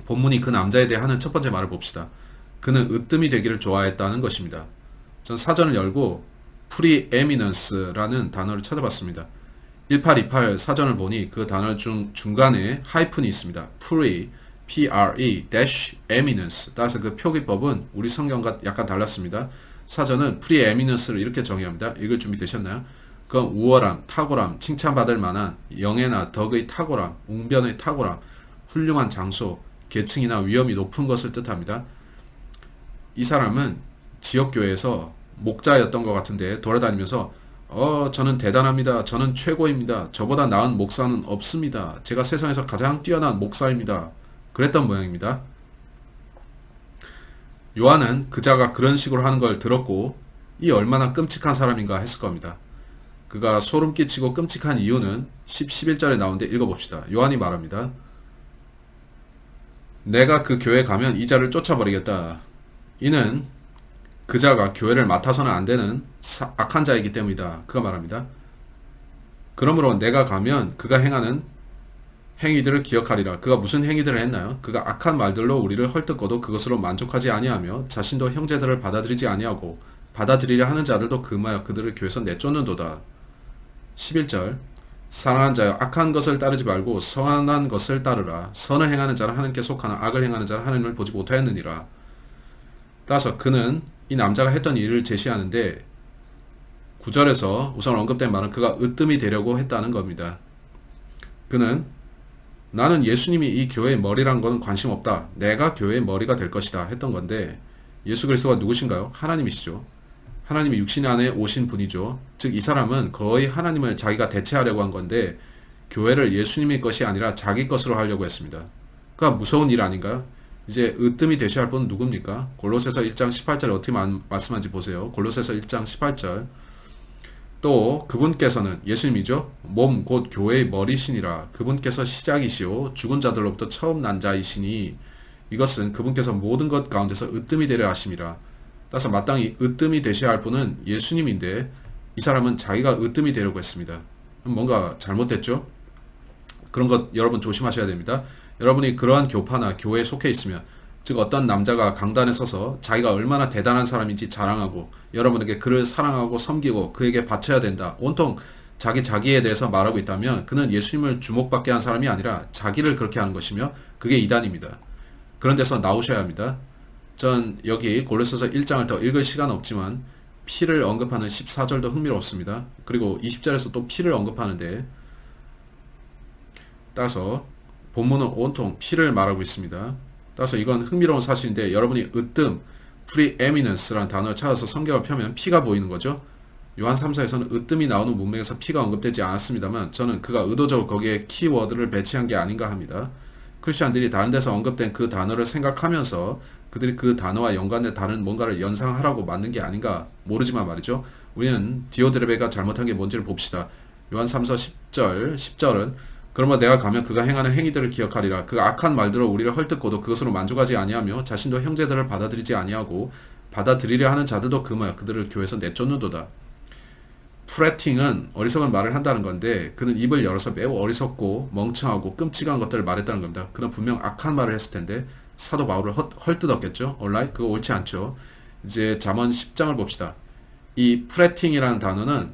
본문이 그 남자에 대해 하는 첫 번째 말을 봅시다. 그는 으뜸이 되기를 좋아했다는 것입니다. 전 사전을 열고 preeminence라는 단어를 찾아봤습니다. 1828 사전을 보니 그 단어 중간에 하이픈이 있습니다. pre-eminence. 따라서 그 표기법은 우리 성경과 약간 달랐습니다. 사전은 preeminence를 이렇게 정의합니다. 읽을 준비 되셨나요? 그건 우월함, 탁월함, 칭찬받을 만한 영예나 덕의 탁월함, 웅변의 탁월함, 훌륭한 장소, 계층이나 위엄이 높은 것을 뜻합니다. 이 사람은 지역교회에서 목자였던 것 같은데 돌아다니면서 저는 대단합니다. 저는 최고입니다. 저보다 나은 목사는 없습니다. 제가 세상에서 가장 뛰어난 목사입니다. 그랬던 모양입니다. 요한은 그자가 그런 식으로 하는 걸 들었고 이 얼마나 끔찍한 사람인가 했을 겁니다. 그가 소름 끼치고 끔찍한 이유는 10, 11절에 나오는데 읽어봅시다. 요한이 말합니다. 내가 그 교회에 가면 이 자를 쫓아버리겠다. 이는 그자가 교회를 맡아서는 안 되는 악한 자이기 때문이다. 그가 말합니다. 그러므로 내가 가면 그가 행하는 행위들을 기억하리라. 그가 무슨 행위들을 했나요? 그가 악한 말들로 우리를 헐뜯고도 그것으로 만족하지 아니하며 자신도 형제들을 받아들이지 아니하고 받아들이려 하는 자들도 금하여 그들을 교회에서 내쫓는도다. 11절 사랑하는 자여 악한 것을 따르지 말고 선한 것을 따르라. 선을 행하는 자는 하나님께 속하나 악을 행하는 자는 하나님을 보지 못하였느니라. 따라서 그는 이 남자가 했던 일을 제시하는데 9절에서 우선 언급된 말은 그가 으뜸이 되려고 했다는 겁니다. 그는 나는 예수님이 이 교회의 머리란 건 관심 없다. 내가 교회의 머리가 될 것이다 했던 건데 예수 그리스도가 누구신가요? 하나님이시죠. 하나님이 육신 안에 오신 분이죠. 즉 이 사람은 거의 하나님을 자기가 대체하려고 한 건데 교회를 예수님의 것이 아니라 자기 것으로 하려고 했습니다. 그러니까 무서운 일 아닌가요? 이제 으뜸이 되셔야 할 분은 누굽니까? 골로새서 1장 18절에 어떻게 말씀한지 보세요. 골로새서 1장 18절 또 그분께서는 예수님이죠. 몸 곧 교회의 머리시니라. 그분께서 시작이시오 죽은 자들로부터 처음 난 자이시니 이것은 그분께서 모든 것 가운데서 으뜸이 되려 하심이라. 따라서 마땅히 으뜸이 되셔야 할 분은 예수님인데 이 사람은 자기가 으뜸이 되려고 했습니다. 뭔가 잘못됐죠? 그런 것 여러분 조심하셔야 됩니다. 여러분이 그러한 교파나 교회에 속해 있으면 즉 어떤 남자가 강단에 서서 자기가 얼마나 대단한 사람인지 자랑하고 여러분에게 그를 사랑하고 섬기고 그에게 바쳐야 된다. 온통 자기에 대해서 말하고 있다면 그는 예수님을 주목받게 한 사람이 아니라 자기를 그렇게 하는 것이며 그게 이단입니다. 그런 데서 나오셔야 합니다. 전 여기 골로새서 1장을 더 읽을 시간은 없지만 피를 언급하는 14절도 흥미롭습니다. 그리고 20절에서 또 피를 언급하는데 따라서 본문은 온통 피를 말하고 있습니다. 따라서 이건 흥미로운 사실인데 여러분이 으뜸, preeminence라는 단어를 찾아서 성경을 펴면 피가 보이는 거죠. 요한 3사에서는 으뜸이 나오는 문맥에서 피가 언급되지 않았습니다만 저는 그가 의도적으로 거기에 키워드를 배치한 게 아닌가 합니다. 크리스천들이 다른 데서 언급된 그 단어를 생각하면서 그들이 그 단어와 연관된 다른 뭔가를 연상하라고 만든 게 아닌가 모르지만 말이죠. 우리는 디오드레베가 잘못한 게 뭔지를 봅시다. 요한 3서 10절은 그러면 내가 가면 그가 행하는 행위들을 기억하리라. 그 악한 말들로 우리를 헐뜯고도 그것으로 만족하지 아니하며 자신도 형제들을 받아들이지 아니하고 받아들이려 하는 자들도 그마야 그들을 교회에서 내쫓는도다. 프레팅은 어리석은 말을 한다는 건데 그는 입을 열어서 매우 어리석고 멍청하고 끔찍한 것들을 말했다는 겁니다. 그는 분명 악한 말을 했을 텐데 사도 바울을 헐뜯었겠죠. alright? 그거 옳지 않죠. 이제 잠언 10장을 봅시다. 이 프레팅이라는 단어는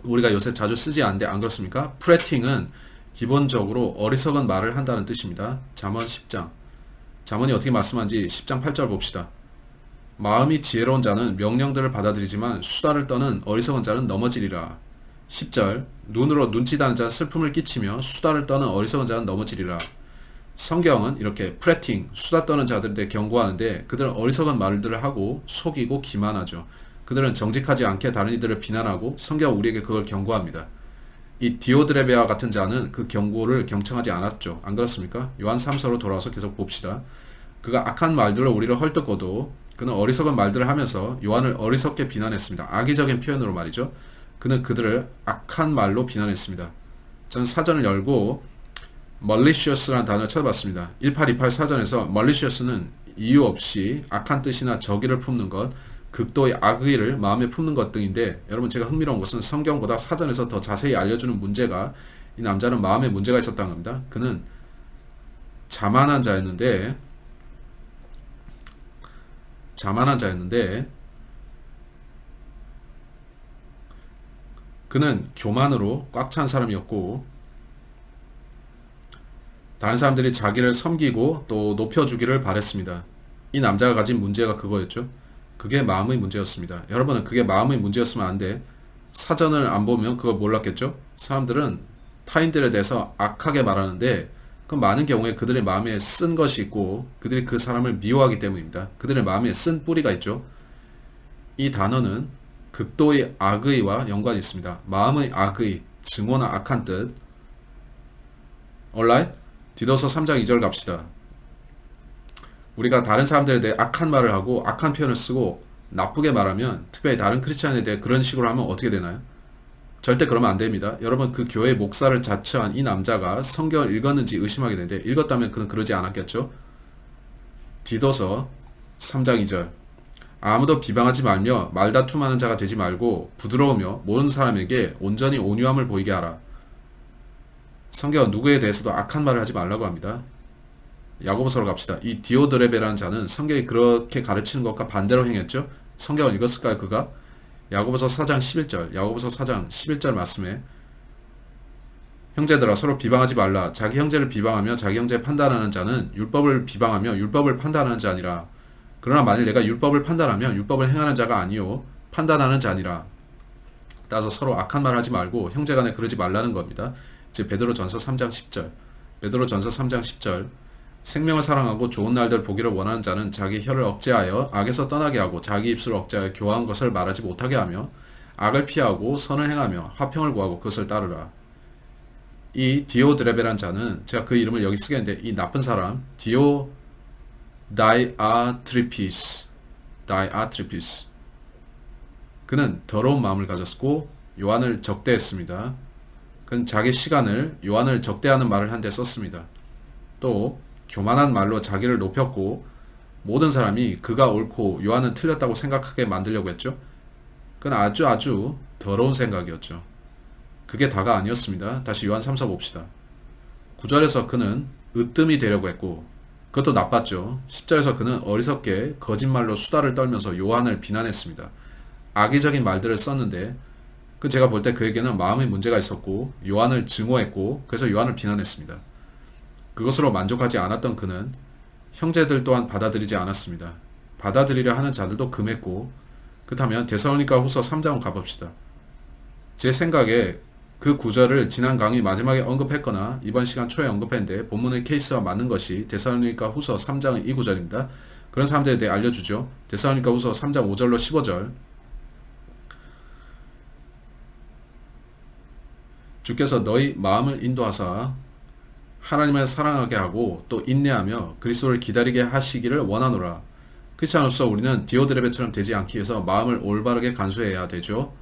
우리가 요새 자주 쓰지 않는데 안 그렇습니까? 프레팅은 기본적으로 어리석은 말을 한다는 뜻입니다. 잠언 10장. 잠언이 어떻게 말씀하는지 10장 8절 봅시다. 마음이 지혜로운 자는 명령들을 받아들이지만 수다를 떠는 어리석은 자는 넘어지리라. 10절. 눈으로 눈치다는 자는 슬픔을 끼치며 수다를 떠는 어리석은 자는 넘어지리라. 성경은 이렇게 프레팅, 수다 떠는 자들에 대해 경고하는데 그들은 어리석은 말들을 하고 속이고 기만하죠. 그들은 정직하지 않게 다른 이들을 비난하고 성경은 우리에게 그걸 경고합니다. 이 디오드레베와 같은 자는 그 경고를 경청하지 않았죠. 안 그렇습니까? 요한 3서로 돌아와서 계속 봅시다. 그가 악한 말들로 우리를 헐뜯고도 그는 어리석은 말들을 하면서 요한을 어리석게 비난했습니다. 악의적인 표현으로 말이죠. 그는 그들을 악한 말로 비난했습니다. 저는 사전을 열고 malicious라는 단어를 찾아봤습니다. 1828 사전에서 malicious는 이유 없이 악한 뜻이나 적의를 품는 것, 극도의 악의를 마음에 품는 것 등인데 여러분 제가 흥미로운 것은 성경보다 사전에서 더 자세히 알려주는 문제가 이 남자는 마음에 문제가 있었다는 겁니다. 그는 자만한 자였는데 그는 교만으로 꽉 찬 사람이었고 다른 사람들이 자기를 섬기고 또 높여주기를 바랬습니다. 이 남자가 가진 문제가 그거였죠. 그게 마음의 문제였습니다. 여러분은 그게 마음의 문제였으면 안 돼. 사전을 안 보면 그걸 몰랐겠죠? 사람들은 타인들에 대해서 악하게 말하는데 그 많은 경우에 그들의 마음에 쓴 것이 있고 그들이 그 사람을 미워하기 때문입니다. 그들의 마음에 쓴 뿌리가 있죠. 이 단어는 극도의 악의와 연관이 있습니다. 마음의 악의, 증오나 악한 뜻. alright? 디도서 3장 2절 갑시다. 우리가 다른 사람들에 대해 악한 말을 하고 악한 표현을 쓰고 나쁘게 말하면 특별히 다른 크리스찬에 대해 그런 식으로 하면 어떻게 되나요? 절대 그러면 안 됩니다. 여러분 그 교회 목사를 자처한 이 남자가 성경을 읽었는지 의심하게 되는데 읽었다면 그는 그러지 않았겠죠? 디도서 3장 2절 아무도 비방하지 말며 말다툼하는 자가 되지 말고 부드러우며 모르는 사람에게 온전히 온유함을 보이게 하라. 성경은 누구에 대해서도 악한 말을 하지 말라고 합니다. 야고보서로 갑시다. 이 디오드레베라는 자는 성경이 그렇게 가르치는 것과 반대로 행했죠. 성경을 읽었을까요 그가? 야고보서 4장 11절 야고보서 4장 11절 말씀에 형제들아 서로 비방하지 말라. 자기 형제를 비방하며 자기 형제 판단하는 자는 율법을 비방하며 율법을 판단하는 자니라. 그러나 만일 내가 율법을 판단하며 율법을 행하는 자가 아니요 판단하는 자니라. 따라서 서로 악한 말 하지 말고 형제간에 그러지 말라는 겁니다. 이제 베드로전서 3장 10절 베드로전서 3장 10절 생명을 사랑하고 좋은 날들 보기를 원하는 자는 자기 혀를 억제하여 악에서 떠나게 하고 자기 입술을 억제하여 교화한 것을 말하지 못하게 하며 악을 피하고 선을 행하며 화평을 구하고 그것을 따르라. 이 디오드레베란 자는 제가 그 이름을 여기 쓰겠는데 이 나쁜 사람 다이아트리피스 그는 더러운 마음을 가졌고 요한을 적대했습니다. 그는 자기 시간을 요한을 적대하는 말을 한 데 썼습니다. 또 교만한 말로 자기를 높였고 모든 사람이 그가 옳고 요한은 틀렸다고 생각하게 만들려고 했죠. 그건 아주 더러운 생각이었죠. 그게 다가 아니었습니다. 다시 요한 3서 봅시다. 9절에서 그는 으뜸이 되려고 했고 그것도 나빴죠. 10절에서 그는 어리석게 거짓말로 수다를 떨면서 요한을 비난했습니다. 악의적인 말들을 썼는데 제가 볼 때 그에게는 마음의 문제가 있었고 요한을 증오했고 그래서 요한을 비난했습니다. 그것으로 만족하지 않았던 그는 형제들 또한 받아들이지 않았습니다. 받아들이려 하는 자들도 금했고 그렇다면 데살로니가 후서 3장으로 가봅시다. 제 생각에 그 구절을 지난 강의 마지막에 언급했거나 이번 시간 초에 언급했는데 본문의 케이스와 맞는 것이 데살로니가 후서 3장의 이 구절입니다. 그런 사람들에 대해 알려주죠. 데살로니가 후서 3장 5절로 15절 주께서 너희 마음을 인도하사 하나님을 사랑하게 하고 또 인내하며 그리스도를 기다리게 하시기를 원하노라. 그렇지 않아서 우리는 디오드레베처럼 되지 않기 위해서 마음을 올바르게 간수해야 되죠.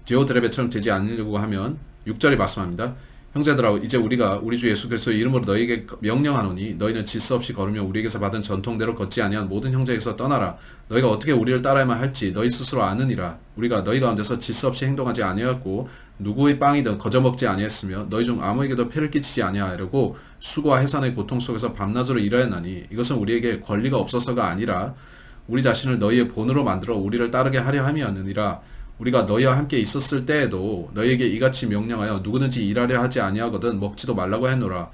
디오드레베처럼 되지 않으려고 하면 6절이 말씀합니다. 형제들아 이제 우리가 우리 주 예수 그리스도의 이름으로 너희에게 명령하노니 너희는 질서 없이 걸으며 우리에게서 받은 전통대로 걷지 아니한 모든 형제에게서 떠나라. 너희가 어떻게 우리를 따라야만 할지 너희 스스로 아느니라. 우리가 너희 가운데서 질서 없이 행동하지 아니하였고 누구의 빵이든 거저먹지 아니했으며 너희 중 아무에게도 폐를 끼치지 아니하려고 수고와 해산의 고통 속에서 밤낮으로 일하였나니 이것은 우리에게 권리가 없어서가 아니라 우리 자신을 너희의 본으로 만들어 우리를 따르게 하려 함이었느니라. 우리가 너희와 함께 있었을 때에도 너희에게 이같이 명령하여 누구든지 일하려 하지 아니하거든 먹지도 말라고 했노라.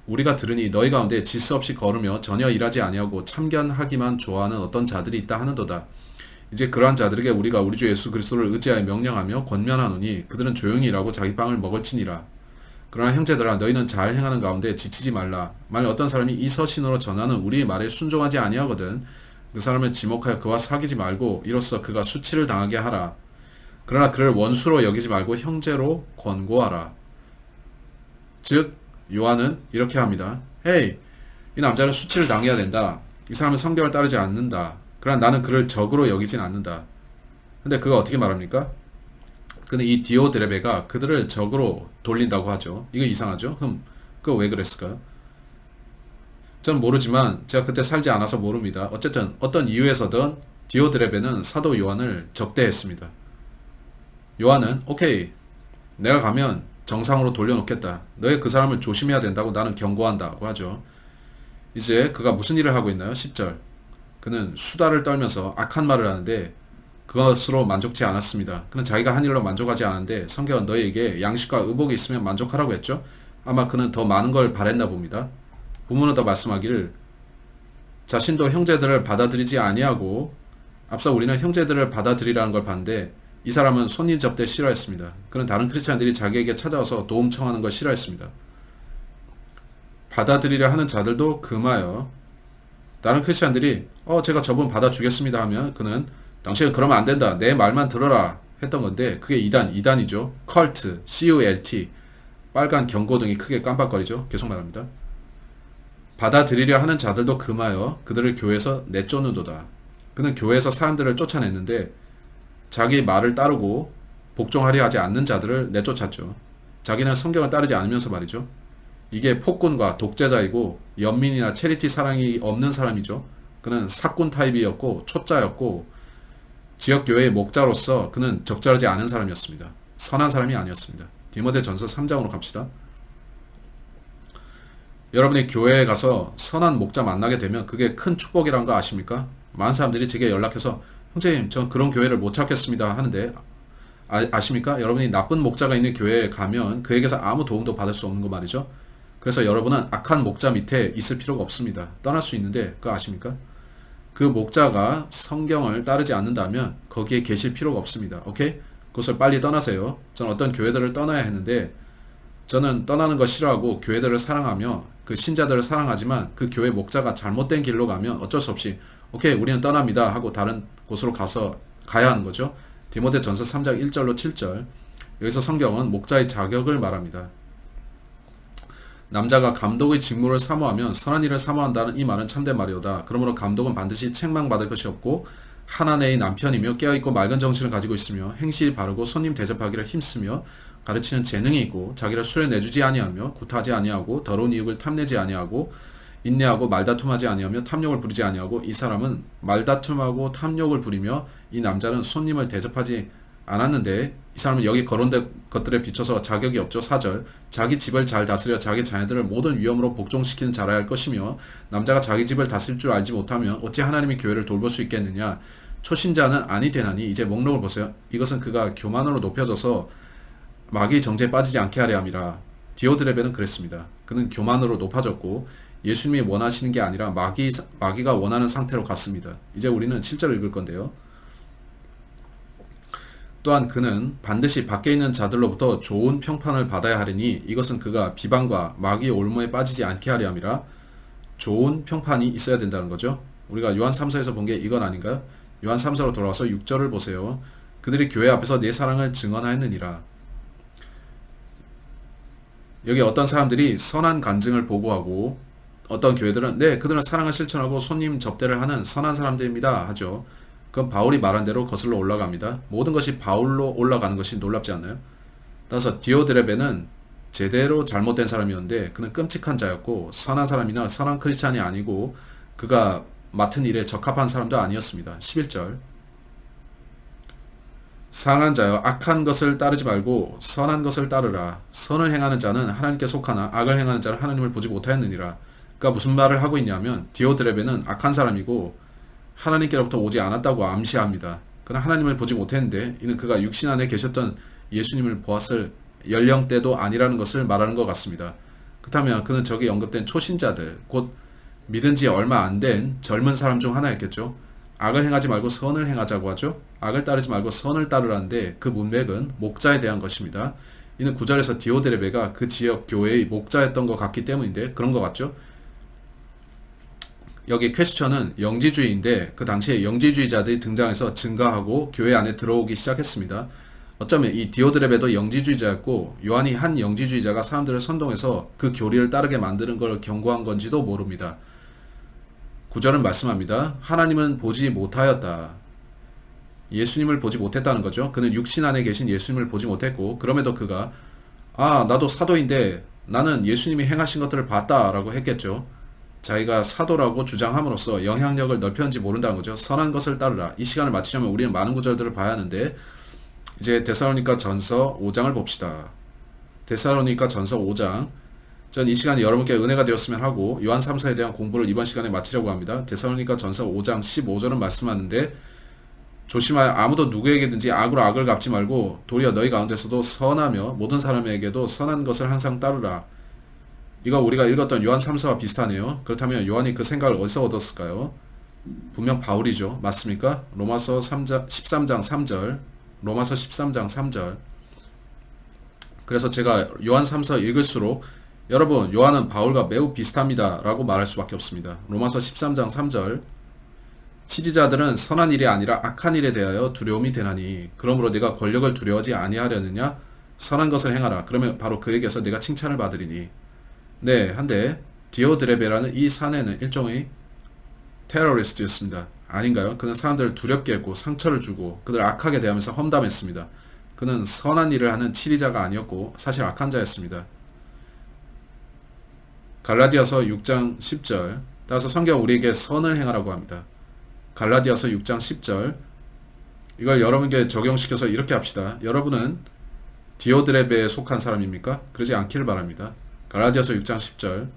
우리가 들으니 너희 가운데 질서 없이 걸으며 전혀 일하지 아니하고 참견하기만 좋아하는 어떤 자들이 있다 하는도다. 이제 그러한 자들에게 우리가 우리 주 예수 그리스도를 의지하여 명령하며 권면하노니 그들은 조용히 일하고 자기 빵을 먹을지니라. 그러나 형제들아 너희는 잘 행하는 가운데 지치지 말라. 만일 어떤 사람이 이 서신으로 전하는 우리의 말에 순종하지 아니하거든 그 사람을 지목하여 그와 사귀지 말고 이로써 그가 수치를 당하게 하라. 그러나 그를 원수로 여기지 말고 형제로 권고하라. 즉 요한은 이렇게 합니다. 헤이, 이 남자는 수치를 당해야 된다. 이 사람은 성경을 따르지 않는다. 그러나 나는 그를 적으로 여기진 않는다. 근데 그가 어떻게 말합니까? 그는 이 디오드레베가 그들을 적으로 돌린다고 하죠. 이거 이상하죠? 그럼 그거 왜 그랬을까요? 전 모르지만 제가 그때 살지 않아서 모릅니다. 어쨌든 어떤 이유에서든 디오드레베는 사도 요한을 적대했습니다. 요한은 오케이 내가 가면 정상으로 돌려놓겠다. 너희 그 사람을 조심해야 된다고 나는 경고한다고 하죠. 이제 그가 무슨 일을 하고 있나요? 10절 그는 수다를 떨면서 악한 말을 하는데 그것으로 만족치 않았습니다. 그는 자기가 한 일로 만족하지 않았는데 성경은 너희에게 양식과 의복이 있으면 만족하라고 했죠. 아마 그는 더 많은 걸 바랬나 봅니다. 부모는 더 말씀하기를 자신도 형제들을 받아들이지 아니하고 앞서 우리는 형제들을 받아들이라는 걸 봤는데 이 사람은 손님 접대 싫어했습니다. 그는 다른 크리스찬들이 자기에게 찾아와서 도움 청하는 걸 싫어했습니다. 받아들이려 하는 자들도 금하여 다른 크리스찬들이 제가 저분 받아주겠습니다 하면 그는 당신은 그러면 안 된다. 내 말만 들어라 했던 건데 그게 이단이죠. 컬트, CULT 빨간 경고등이 크게 깜빡거리죠. 계속 말합니다. 받아들이려 하는 자들도 금하여 그들을 교회에서 내쫓는도다. 그는 교회에서 사람들을 쫓아냈는데 자기 말을 따르고 복종하려 하지 않는 자들을 내쫓았죠. 자기는 성경을 따르지 않으면서 말이죠. 이게 폭군과 독재자이고 연민이나 체리티 사랑이 없는 사람이죠. 그는 사꾼 타입이었고 초짜였고 지역교회의 목자로서 그는 적절하지 않은 사람이었습니다. 선한 사람이 아니었습니다. 디모데전서 3장으로 갑시다. 여러분이 교회에 가서 선한 목자 만나게 되면 그게 큰 축복이라는 거 아십니까? 많은 사람들이 제게 연락해서 형제님 전 그런 교회를 못 찾겠습니다 하는데 아십니까? 여러분이 나쁜 목자가 있는 교회에 가면 그에게서 아무 도움도 받을 수 없는 거 말이죠. 그래서 여러분은 악한 목자 밑에 있을 필요가 없습니다. 떠날 수 있는데 그거 아십니까? 그 목자가 성경을 따르지 않는다면 거기에 계실 필요가 없습니다. 오케이? 그것을 빨리 떠나세요. 전 어떤 교회들을 떠나야 했는데 저는 떠나는 거 싫어하고 교회들을 사랑하며 그 신자들을 사랑하지만 그 교회 목자가 잘못된 길로 가면 어쩔 수 없이 오케이 우리는 떠납니다 하고 다른 곳으로 가야 하는 거죠. 디모데전서 3장 1절로 7절 여기서 성경은 목자의 자격을 말합니다. 남자가 감독의 직무를 사모하면 선한 일을 사모한다는 이 말은 참된 말이오다. 그러므로 감독은 반드시 책망받을 것이 없고 한 아내의 남편이며 깨어있고 맑은 정신을 가지고 있으며 행실이 바르고 손님 대접하기를 힘쓰며 가르치는 재능이 있고 자기를 술에 내주지 아니하며 구타하지 아니하고 더러운 이익을 탐내지 아니하고 인내하고 말다툼하지 아니하며 탐욕을 부리지 아니하고 이 사람은 말다툼하고 탐욕을 부리며 이 남자는 손님을 대접하지 않았는데 이 사람은 여기 거론된 것들에 비춰서 자격이 없죠. 4절. 자기 집을 잘 다스려 자기 자녀들을 모든 위험으로 복종시키는 자라야 할 것이며 남자가 자기 집을 다스릴 줄 알지 못하면 어찌 하나님의 교회를 돌볼 수 있겠느냐. 초신자는 아니 되나니. 이제 목록을 보세요. 이것은 그가 교만으로 높여져서 마귀 정죄에 빠지지 않게 하려 함이라. 디오드레베는 그랬습니다. 그는 교만으로 높아졌고 예수님이 원하시는 게 아니라 마귀가 원하는 상태로 갔습니다. 이제 우리는 7절을 읽을 건데요. 또한 그는 반드시 밖에 있는 자들로부터 좋은 평판을 받아야 하리니 이것은 그가 비방과 마귀의 올무에 빠지지 않게 하려 함이라. 좋은 평판이 있어야 된다는 거죠. 우리가 요한 3서에서 본 게 이건 아닌가요? 요한 3서로 돌아와서 6절을 보세요. 그들이 교회 앞에서 내 사랑을 증언하였느니라. 여기 어떤 사람들이 선한 간증을 보고하고 어떤 교회들은 네, 그들은 사랑을 실천하고 손님 접대를 하는 선한 사람들입니다 하죠. 그건 바울이 말한 대로 거슬러 올라갑니다. 모든 것이 바울로 올라가는 것이 놀랍지 않나요? 따라서 디오드레베는 제대로 잘못된 사람이었는데 그는 끔찍한 자였고 선한 사람이나 선한 크리스찬이 아니고 그가 맡은 일에 적합한 사람도 아니었습니다. 11절. 상한 자여 악한 것을 따르지 말고 선한 것을 따르라. 선을 행하는 자는 하나님께 속하나 악을 행하는 자는 하나님을 보지 못하였느니라. 그러니까 무슨 말을 하고 있냐면 디오드레베는 악한 사람이고 하나님께로부터 오지 않았다고 암시합니다. 그러나 하나님을 보지 못했는데 이는 그가 육신 안에 계셨던 예수님을 보았을 연령대도 아니라는 것을 말하는 것 같습니다. 그렇다면 그는 저기 언급된 초신자들, 곧 믿은 지 얼마 안 된 젊은 사람 중 하나였겠죠. 악을 행하지 말고 선을 행하자고 하죠. 악을 따르지 말고 선을 따르라는데 그 문맥은 목자에 대한 것입니다. 이는 9절에서 디오드레베가 그 지역 교회의 목자였던 것 같기 때문인데 그런 것 같죠. 여기 퀘스천은 영지주의인데 그 당시에 영지주의자들이 등장해서 증가하고 교회 안에 들어오기 시작했습니다. 어쩌면 이 디오드레베도 영지주의자였고 요한이 한 영지주의자가 사람들을 선동해서 그 교리를 따르게 만드는 걸 경고한 건지도 모릅니다. 9절은 말씀합니다. 하나님은 보지 못하였다. 예수님을 보지 못했다는 거죠. 그는 육신 안에 계신 예수님을 보지 못했고 그럼에도 그가 나도 사도인데 나는 예수님이 행하신 것들을 봤다라고 했겠죠. 자기가 사도라고 주장함으로써 영향력을 넓혔는지 모른다는 거죠. 선한 것을 따르라. 이 시간을 마치려면 우리는 많은 구절들을 봐야 하는데 이제 데살로니가 전서 5장을 봅시다. 데살로니가 전서 5장. 전 이 시간이 여러분께 은혜가 되었으면 하고 요한 3서에 대한 공부를 이번 시간에 마치려고 합니다. 데살로니가 전서 5장 15절은 말씀하는데 조심하여 아무도 누구에게든지 악으로 악을 갚지 말고 도리어 너희 가운데서도 선하며 모든 사람에게도 선한 것을 항상 따르라. 이거 우리가 읽었던 요한 3서와 비슷하네요. 그렇다면 요한이 그 생각을 어디서 얻었을까요? 분명 바울이죠. 맞습니까? 로마서 13장 3절. 로마서 13장 3절. 그래서 제가 요한 3서 읽을수록 여러분 요한은 바울과 매우 비슷합니다 라고 말할 수밖에 없습니다. 로마서 13장 3절. 치리자들은 선한 일이 아니라 악한 일에 대하여 두려움이 되나니 그러므로 네가 권력을 두려워하지 아니하려느냐? 선한 것을 행하라. 그러면 바로 그에게서 네가 칭찬을 받으리니. 네, 한데 디오드레베라는 이 사내는 일종의 테러리스트였습니다. 아닌가요? 그는 사람들을 두렵게 했고 상처를 주고 그들을 악하게 대하면서 험담했습니다. 그는 선한 일을 하는 치리자가 아니었고 사실 악한 자였습니다. 갈라디아서 6장 10절. 따라서 성경 우리에게 선을 행하라고 합니다. 갈라디아서 6장 10절. 이걸 여러분께 적용시켜서 이렇게 합시다. 여러분은 디오드레베에 속한 사람입니까? 그러지 않기를 바랍니다. 갈라디아서 6장 10절.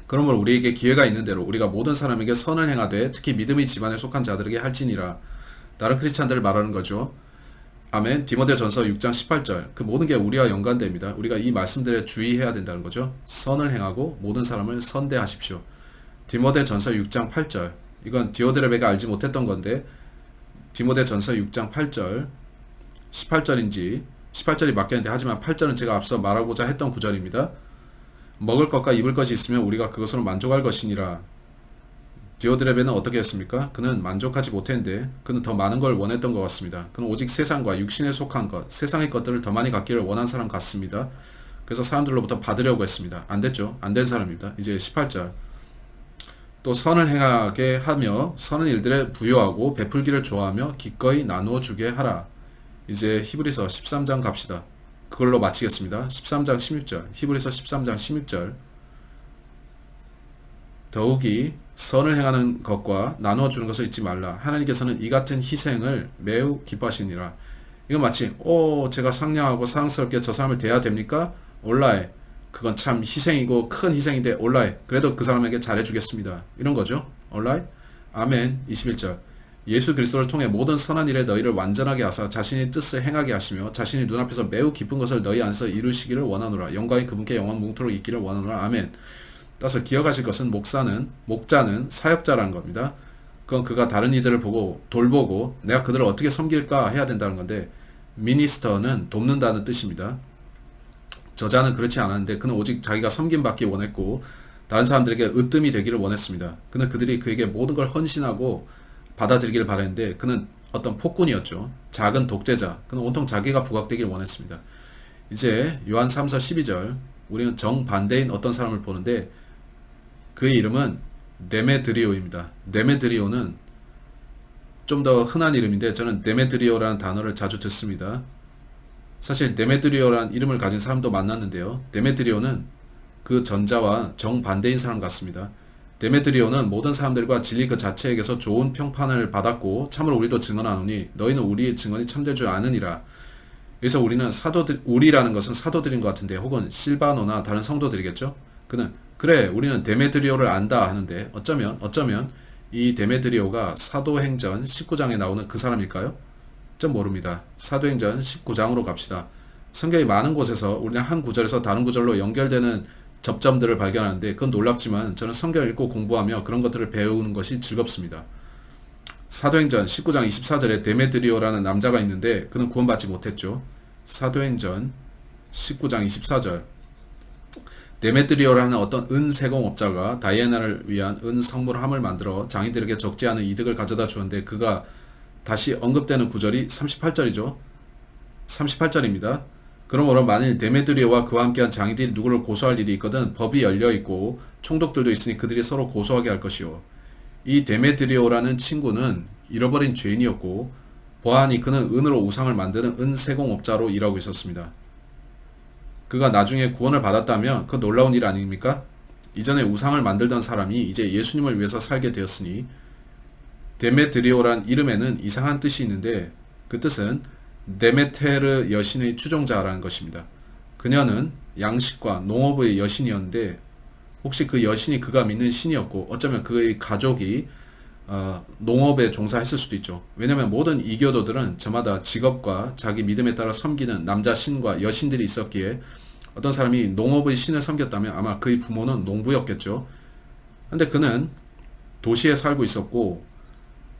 그러므로 우리에게 기회가 있는 대로 우리가 모든 사람에게 선을 행하되 특히 믿음의 집안에 속한 자들에게 할지니라. 다른 크리스찬들을 말하는 거죠. 아멘. 디모데전서 6장 18절. 그 모든 게 우리와 연관됩니다. 우리가 이 말씀들에 주의해야 된다는 거죠. 선을 행하고 모든 사람을 선대하십시오. 디모데전서 6장 8절. 이건 디오드레베가 알지 못했던 건데 디모데전서 6장 8절 18절인지 18절이 맞겠는데 하지만 8절은 제가 앞서 말하고자 했던 구절입니다. 먹을 것과 입을 것이 있으면 우리가 그것으로 만족할 것이니라. 디오드레베는 어떻게 했습니까? 그는 만족하지 못했는데 그는 더 많은 걸 원했던 것 같습니다. 그는 오직 세상과 육신에 속한 것, 세상의 것들을 더 많이 갖기를 원한 사람 같습니다. 그래서 사람들로부터 받으려고 했습니다. 안 됐죠? 안 된 사람입니다. 이제 18절. 또 선을 행하게 하며 선한 일들에 부여하고 베풀기를 좋아하며 기꺼이 나누어 주게 하라. 이제 히브리서 13장 갑시다. 그걸로 마치겠습니다. 13장 16절. 히브리서 13장 16절. 더욱이 선을 행하는 것과 나누어 주는 것을 잊지 말라. 하나님께서는 이 같은 희생을 매우 기뻐하시니라. 이건 마치 제가 상냥하고 사랑스럽게 저 사람을 대해야 됩니까? 올라에 그건 참 희생이고 큰 희생인데 올라에 그래도 그 사람에게 잘해주겠습니다. 이런 거죠. 올라에 아멘. 21절 예수 그리스도를 통해 모든 선한 일에 너희를 완전하게 하사 자신의 뜻을 행하게 하시며 자신이 눈앞에서 매우 기쁜 것을 너희 안에서 이루시기를 원하노라. 영광이 그분께 영원 뭉토록 있기를 원하노라. 아멘. 따라서 기억하실 것은 목자는 사역자라는 겁니다. 그건 그가 다른 이들을 보고 돌보고 내가 그들을 어떻게 섬길까 해야 된다는 건데 미니스터는 돕는다는 뜻입니다. 저자는 그렇지 않았는데 그는 오직 자기가 섬김받기 원했고 다른 사람들에게 으뜸이 되기를 원했습니다. 그는 그들이 그에게 모든 걸 헌신하고 받아들이기를 바랬는데 그는 어떤 폭군이었죠. 작은 독재자. 그는 온통 자기가 부각되기를 원했습니다. 이제 요한 3서 12절 우리는 정반대인 어떤 사람을 보는데 그의 이름은 데메드리오입니다. 데메드리오는 좀 더 흔한 이름인데 저는 데메드리오라는 단어를 자주 듣습니다. 사실 데메드리오라는 이름을 가진 사람도 만났는데요. 데메드리오는 그 전자와 정반대인 사람 같습니다. 데메드리오는 모든 사람들과 진리 그 자체에게서 좋은 평판을 받았고 참으로 우리도 증언하노니 너희는 우리의 증언이 참될 줄 아느니라. 그래서 우리라는 것은 사도들인 것 같은데 혹은 실바노나 다른 성도들이겠죠. 그는 그래 우리는 데메드리오를 안다 하는데 어쩌면 이 데메드리오가 사도행전 19장에 나오는 그 사람일까요? 좀 모릅니다. 사도행전 19장으로 갑시다. 성경이 많은 곳에서 우리는 한 구절에서 다른 구절로 연결되는 접점들을 발견하는데 그건 놀랍지만 저는 성경을 읽고 공부하며 그런 것들을 배우는 것이 즐겁습니다. 사도행전 19장 24절에 데메드리오라는 남자가 있는데 그는 구원받지 못했죠. 사도행전 19장 24절 데메드리오라는 어떤 은세공업자가 다이애나를 위한 은성물함을 만들어 장인들에게 적지 않은 이득을 가져다 주었는데 그가 다시 언급되는 구절이 38절이죠. 38절입니다. 그러므로 만일 데메드리오와 그와 함께한 장인들이 누구를 고소할 일이 있거든 법이 열려있고 총독들도 있으니 그들이 서로 고소하게 할 것이요. 이 데메드리오라는 친구는 잃어버린 죄인이었고 보아하니 그는 은으로 우상을 만드는 은세공업자로 일하고 있었습니다. 그가 나중에 구원을 받았다면 그 놀라운 일 아닙니까? 이전에 우상을 만들던 사람이 이제 예수님을 위해서 살게 되었으니 데메드리오란 이름에는 이상한 뜻이 있는데 그 뜻은 데메테르 여신의 추종자라는 것입니다. 그녀는 양식과 농업의 여신이었는데 혹시 그 여신이 그가 믿는 신이었고 어쩌면 그의 가족이 농업에 종사했을 수도 있죠. 왜냐하면 모든 이교도들은 저마다 직업과 자기 믿음에 따라 섬기는 남자 신과 여신들이 있었기에 어떤 사람이 농업의 신을 섬겼다면 아마 그의 부모는 농부였겠죠. 근데 그는 도시에 살고 있었고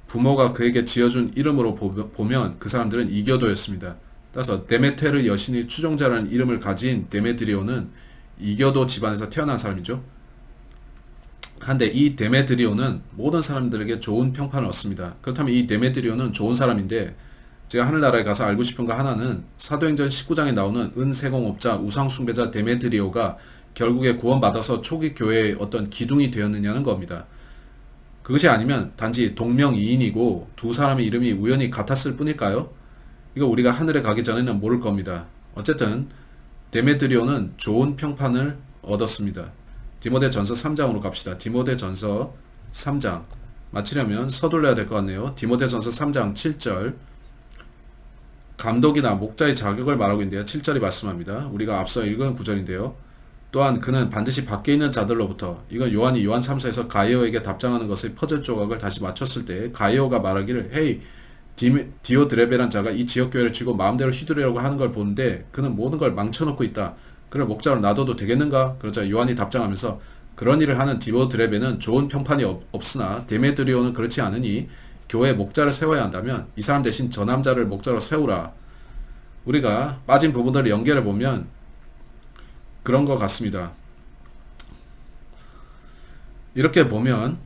부모가 그에게 지어준 이름으로 보면 그 사람들은 이교도였습니다. 따라서 데메테르 여신의 추종자라는 이름을 가진 데메드리오는 이교도 집안에서 태어난 사람이죠. 한데 이 데메드리오는 모든 사람들에게 좋은 평판을 얻습니다. 그렇다면 이 데메드리오는 좋은 사람인데 제가 하늘나라에 가서 알고 싶은 거 하나는 사도행전 19장에 나오는 은세공업자 우상숭배자 데메드리오가 결국에 구원받아서 초기 교회의 어떤 기둥이 되었느냐는 겁니다. 그것이 아니면 단지 동명이인이고 두 사람의 이름이 우연히 같았을 뿐일까요? 이거 우리가 하늘에 가기 전에는 모를 겁니다. 어쨌든 데메드리오는 좋은 평판을 얻었습니다. 디모데전서 3장으로 갑시다. 디모데전서 3장 마치려면 서둘러야 될 것 같네요. 디모데전서 3장 7절 감독이나 목자의 자격을 말하고 있는데요. 7절이 말씀합니다. 우리가 앞서 읽은 구절인데요. 또한 그는 반드시 밖에 있는 자들로부터 이건 요한 3서에서 가이오에게 답장하는 것의 퍼즐 조각을 다시 맞췄을 때 가이오가 말하기를 헤이 디오드레베란 자가 이 지역교회를 쥐고 마음대로 휘두르려고 하는 걸 보는데 그는 모든 걸 망쳐놓고 있다. 그를 목자로 놔둬도 되겠는가? 그러자 요한이 답장하면서 그런 일을 하는 디오드레베는 좋은 평판이 없으나 데메드리오는 그렇지 않으니 교회 목자를 세워야 한다면 이 사람 대신 저 남자를 목자로 세우라. 우리가 빠진 부분들을 연결해 보면 그런 것 같습니다. 이렇게 보면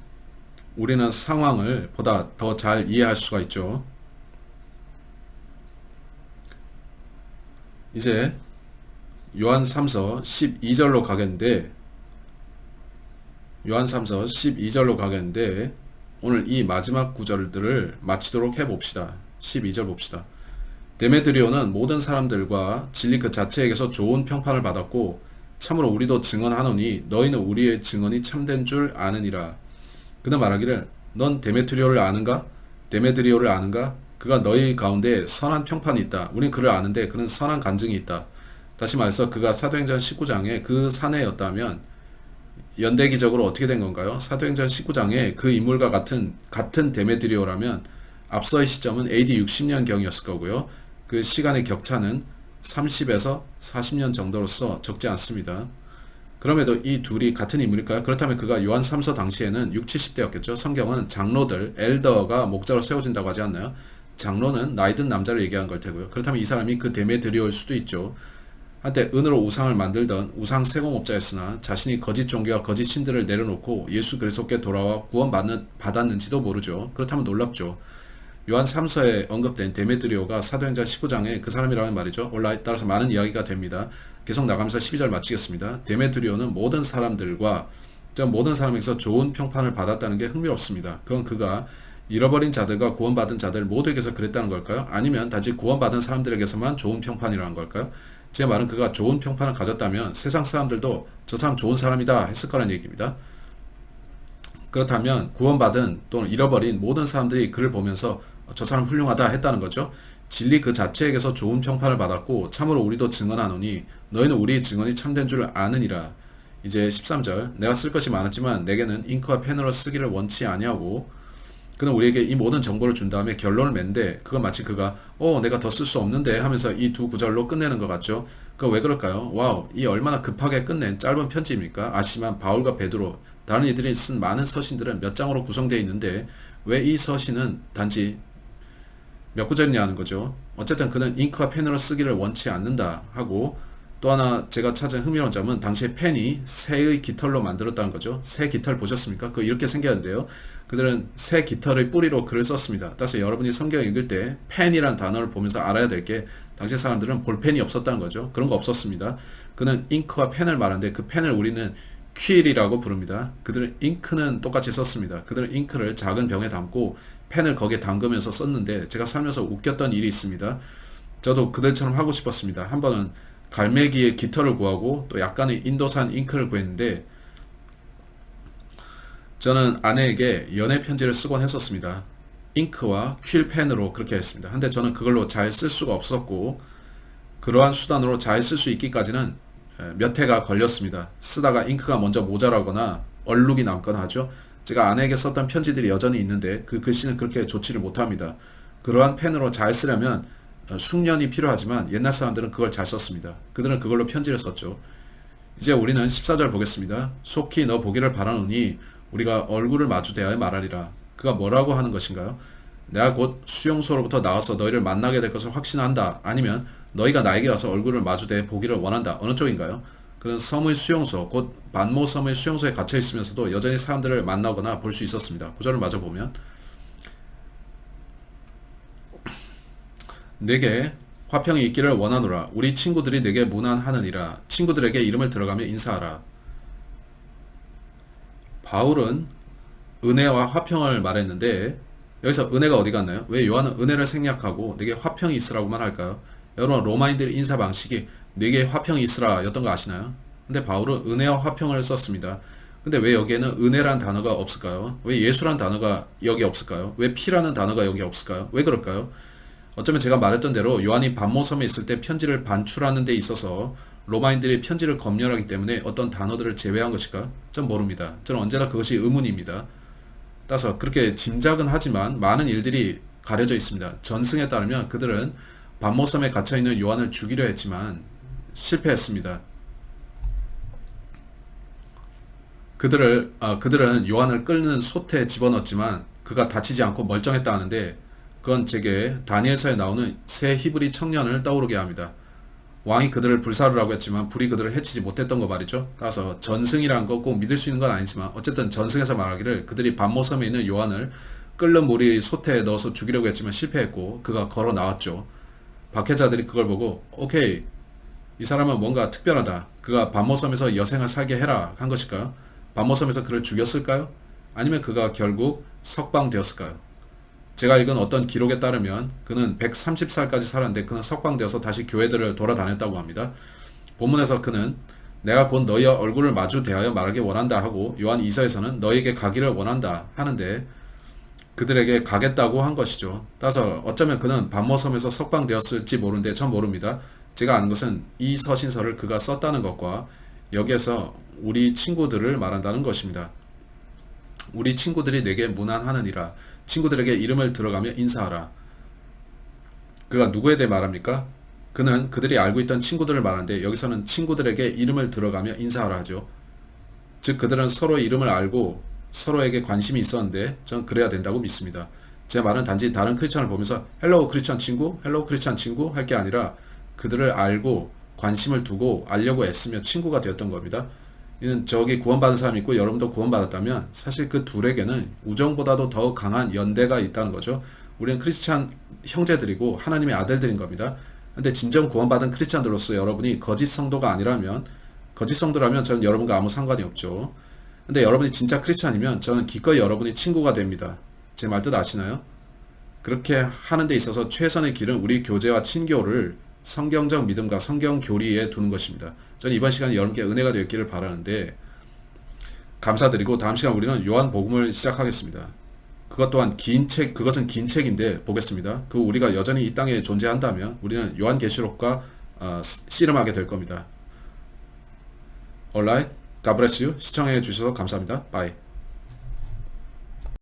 우리는 상황을 보다 더 잘 이해할 수가 있죠. 이제 요한 3서 12절로 가겠는데 오늘 이 마지막 구절들을 마치도록 해봅시다. 12절 봅시다. 데메드리오는 모든 사람들과 진리 그 자체에게서 좋은 평판을 받았고 참으로 우리도 증언하노니 너희는 우리의 증언이 참된 줄 아느니라. 그는 말하기를 넌 데메드리오를 아는가? 그가 너희 가운데 선한 평판이 있다. 우린 그를 아는데 그는 선한 간증이 있다. 다시 말해서 그가 사도행전 19장에 그 사내였다면 연대기적으로 어떻게 된 건가요? 사도행전 19장에 그 인물과 같은 데메드리오라면 앞서의 시점은 AD 60년경이었을 거고요. 그 시간의 격차는 30에서 40년 정도로서 적지 않습니다. 그럼에도 이 둘이 같은 인물일까요? 그렇다면 그가 요한 3서 당시에는 6, 70대였겠죠. 성경은 장로들, 엘더가 목자로 세워진다고 하지 않나요? 장로는 나이 든 남자를 얘기한 걸 테고요. 그렇다면 이 사람이 그 데메드리오일 수도 있죠. 한때 은으로 우상을 만들던 우상 세공업자였으나 자신이 거짓 종교와 거짓 신들을 내려놓고 예수 그리스도께 돌아와 받았는지도 모르죠. 그렇다면 놀랍죠. 요한 3서에 언급된 데메드리오가 사도행전 19장에 그 사람이라는 말이죠. 따라서 많은 이야기가 됩니다. 계속 나가면서 12절 마치겠습니다. 데메드리오는 모든 사람에게서 좋은 평판을 받았다는 게 흥미롭습니다. 그건 그가 잃어버린 자들과 구원받은 자들 모두에게서 그랬다는 걸까요? 아니면 단지 구원받은 사람들에게서만 좋은 평판이라는 걸까요? 제 말은 그가 좋은 평판을 가졌다면 세상 사람들도 저 사람 좋은 사람이다 했을 거란 얘기입니다. 그렇다면 구원받은 또는 잃어버린 모든 사람들이 그를 보면서 저 사람 훌륭하다 했다는 거죠. 진리 그 자체에게서 좋은 평판을 받았고 참으로 우리도 증언하노니 너희는 우리의 증언이 참된 줄 아느니라. 이제 13절 내가 쓸 것이 많았지만 내게는 잉크와 펜으로 쓰기를 원치 아니하고 그는 우리에게 이 모든 정보를 준 다음에 결론을 맺는데 그건 마치 그가 내가 더 쓸 수 없는데 하면서 이 두 구절로 끝내는 것 같죠. 그거 왜 그럴까요? 와우, 이 얼마나 급하게 끝낸 짧은 편지입니까? 아시지만 바울과 베드로 다른 이들이 쓴 많은 서신들은 몇 장으로 구성되어 있는데 왜 이 서신은 단지 몇 구절이냐는 거죠. 어쨌든 그는 잉크와 펜으로 쓰기를 원치 않는다 하고 또 하나 제가 찾은 흥미로운 점은 당시에 펜이 새의 깃털로 만들었다는 거죠. 새 깃털 보셨습니까? 그거 이렇게 생겼는데요. 그들은 새 깃털의 뿌리로 글을 썼습니다. 따라서 여러분이 성경 읽을 때 펜이란 단어를 보면서 알아야 될 게 당시 사람들은 볼펜이 없었다는 거죠. 그런 거 없었습니다. 그는 잉크와 펜을 말하는데 그 펜을 우리는 퀼이라고 부릅니다. 그들은 잉크는 똑같이 썼습니다. 그들은 잉크를 작은 병에 담고 펜을 거기에 담그면서 썼는데 제가 살면서 웃겼던 일이 있습니다. 저도 그들처럼 하고 싶었습니다. 한 번은 갈매기의 깃털을 구하고 또 약간의 인도산 잉크를 구했는데 저는 아내에게 연애 편지를 쓰곤 했었습니다. 잉크와 퀼펜으로 그렇게 했습니다. 근데 저는 그걸로 잘 쓸 수가 없었고 그러한 수단으로 잘 쓸 수 있기까지는 몇 해가 걸렸습니다. 쓰다가 잉크가 먼저 모자라거나 얼룩이 남거나 하죠. 제가 아내에게 썼던 편지들이 여전히 있는데 그 글씨는 그렇게 좋지를 못합니다. 그러한 펜으로 잘 쓰려면 숙련이 필요하지만 옛날 사람들은 그걸 잘 썼습니다. 그들은 그걸로 편지를 썼죠. 이제 우리는 14절 보겠습니다. 속히 너 보기를 바라노니 우리가 얼굴을 마주 대하여 말하리라. 그가 뭐라고 하는 것인가요? 내가 곧 수용소로부터 나와서 너희를 만나게 될 것을 확신한다. 아니면 너희가 나에게 와서 얼굴을 마주 대 보기를 원한다. 어느 쪽인가요? 그는 섬의 수용소, 곧 반모 섬의 수용소에 갇혀 있으면서도 여전히 사람들을 만나거나 볼 수 있었습니다. 구절을 마저 보면 내게 화평이 있기를 원하노라. 우리 친구들이 내게 문안하느니라. 친구들에게 이름을 들어가며 인사하라. 바울은 은혜와 화평을 말했는데 여기서 은혜가 어디 갔나요? 왜 요한은 은혜를 생략하고 내게 화평이 있으라고만 할까요? 여러분 로마인들의 인사 방식이 내게 화평이 있으라 였던 거 아시나요? 근데 바울은 은혜와 화평을 썼습니다. 근데 왜 여기에는 은혜란 단어가 없을까요? 왜 예수란 단어가 여기 없을까요? 왜 피라는 단어가 여기 없을까요? 왜 그럴까요? 어쩌면 제가 말했던 대로 요한이 반모섬에 있을 때 편지를 반출하는 데 있어서 로마인들이 편지를 검열하기 때문에 어떤 단어들을 제외한 것일까? 전 모릅니다. 저는 언제나 그것이 의문입니다. 따라서 그렇게 짐작은 하지만 많은 일들이 가려져 있습니다. 전승에 따르면 그들은 반모섬에 갇혀있는 요한을 죽이려 했지만 실패했습니다. 그들은 요한을 끓는 솥에 집어넣었지만 그가 다치지 않고 멀쩡했다 하는데 그건 제게 다니엘서에 나오는 새 히브리 청년을 떠오르게 합니다. 왕이 그들을 불사르라고 했지만 불이 그들을 해치지 못했던 거 말이죠. 따라서 전승이라는 거 꼭 믿을 수 있는 건 아니지만 어쨌든 전승에서 말하기를 그들이 반모섬에 있는 요한을 끓는 물이 솥에 넣어서 죽이려고 했지만 실패했고 그가 걸어 나왔죠. 박해자들이 그걸 보고 오케이, 이 사람은 뭔가 특별하다. 그가 반모섬에서 여생을 살게 해라 한 것일까요? 반모섬에서 그를 죽였을까요? 아니면 그가 결국 석방되었을까요? 제가 읽은 어떤 기록에 따르면 그는 130살까지 살았는데 그는 석방되어서 다시 교회들을 돌아다녔다고 합니다. 본문에서 그는 내가 곧 너희와 얼굴을 마주 대하여 말하기 원한다 하고 요한 2서에서는 너희에게 가기를 원한다 하는데 그들에게 가겠다고 한 것이죠. 따라서 어쩌면 그는 반모섬에서 석방되었을지 모르는데 전 모릅니다. 제가 아는 것은 이 서신서를 그가 썼다는 것과 여기에서 우리 친구들을 말한다는 것입니다. 우리 친구들이 내게 문안하느니라. 친구들에게 이름을 들어가며 인사하라. 그가 누구에 대해 말합니까? 그는 그들이 알고 있던 친구들을 말하는데 여기서는 친구들에게 이름을 들어가며 인사하라 하죠. 즉 그들은 서로의 이름을 알고 서로에게 관심이 있었는데 전 그래야 된다고 믿습니다. 제 말은 단지 다른 크리스천을 보면서 헬로우 크리스천 친구, 헬로우 크리스천 친구 할 게 아니라 그들을 알고 관심을 두고 알려고 애쓰며 친구가 되었던 겁니다. 이는 저기 구원받은 사람이 있고 여러분도 구원받았다면 사실 그 둘에게는 우정보다도 더 강한 연대가 있다는 거죠. 우리는 크리스찬 형제들이고 하나님의 아들들인 겁니다. 근데 진정 구원받은 크리스찬들로서 여러분이 거짓 성도가 아니라면, 거짓 성도라면 저는 여러분과 아무 상관이 없죠. 근데 여러분이 진짜 크리스찬이면 저는 기꺼이 여러분이 친구가 됩니다. 제 말 뜻 아시나요? 그렇게 하는 데 있어서 최선의 길은 우리 교제와 친교를 성경적 믿음과 성경 교리에 두는 것입니다. 저는 이번 시간이 여러분께 은혜가 되었기를 바라는데 감사드리고 다음 시간 우리는 요한복음을 시작하겠습니다. 그것 또한 그것은 긴 책인데 보겠습니다. 그 우리가 여전히 이 땅에 존재한다면 우리는 요한계시록과 씨름하게 될 겁니다. Alright, God bless you. 시청해 주셔서 감사합니다. Bye.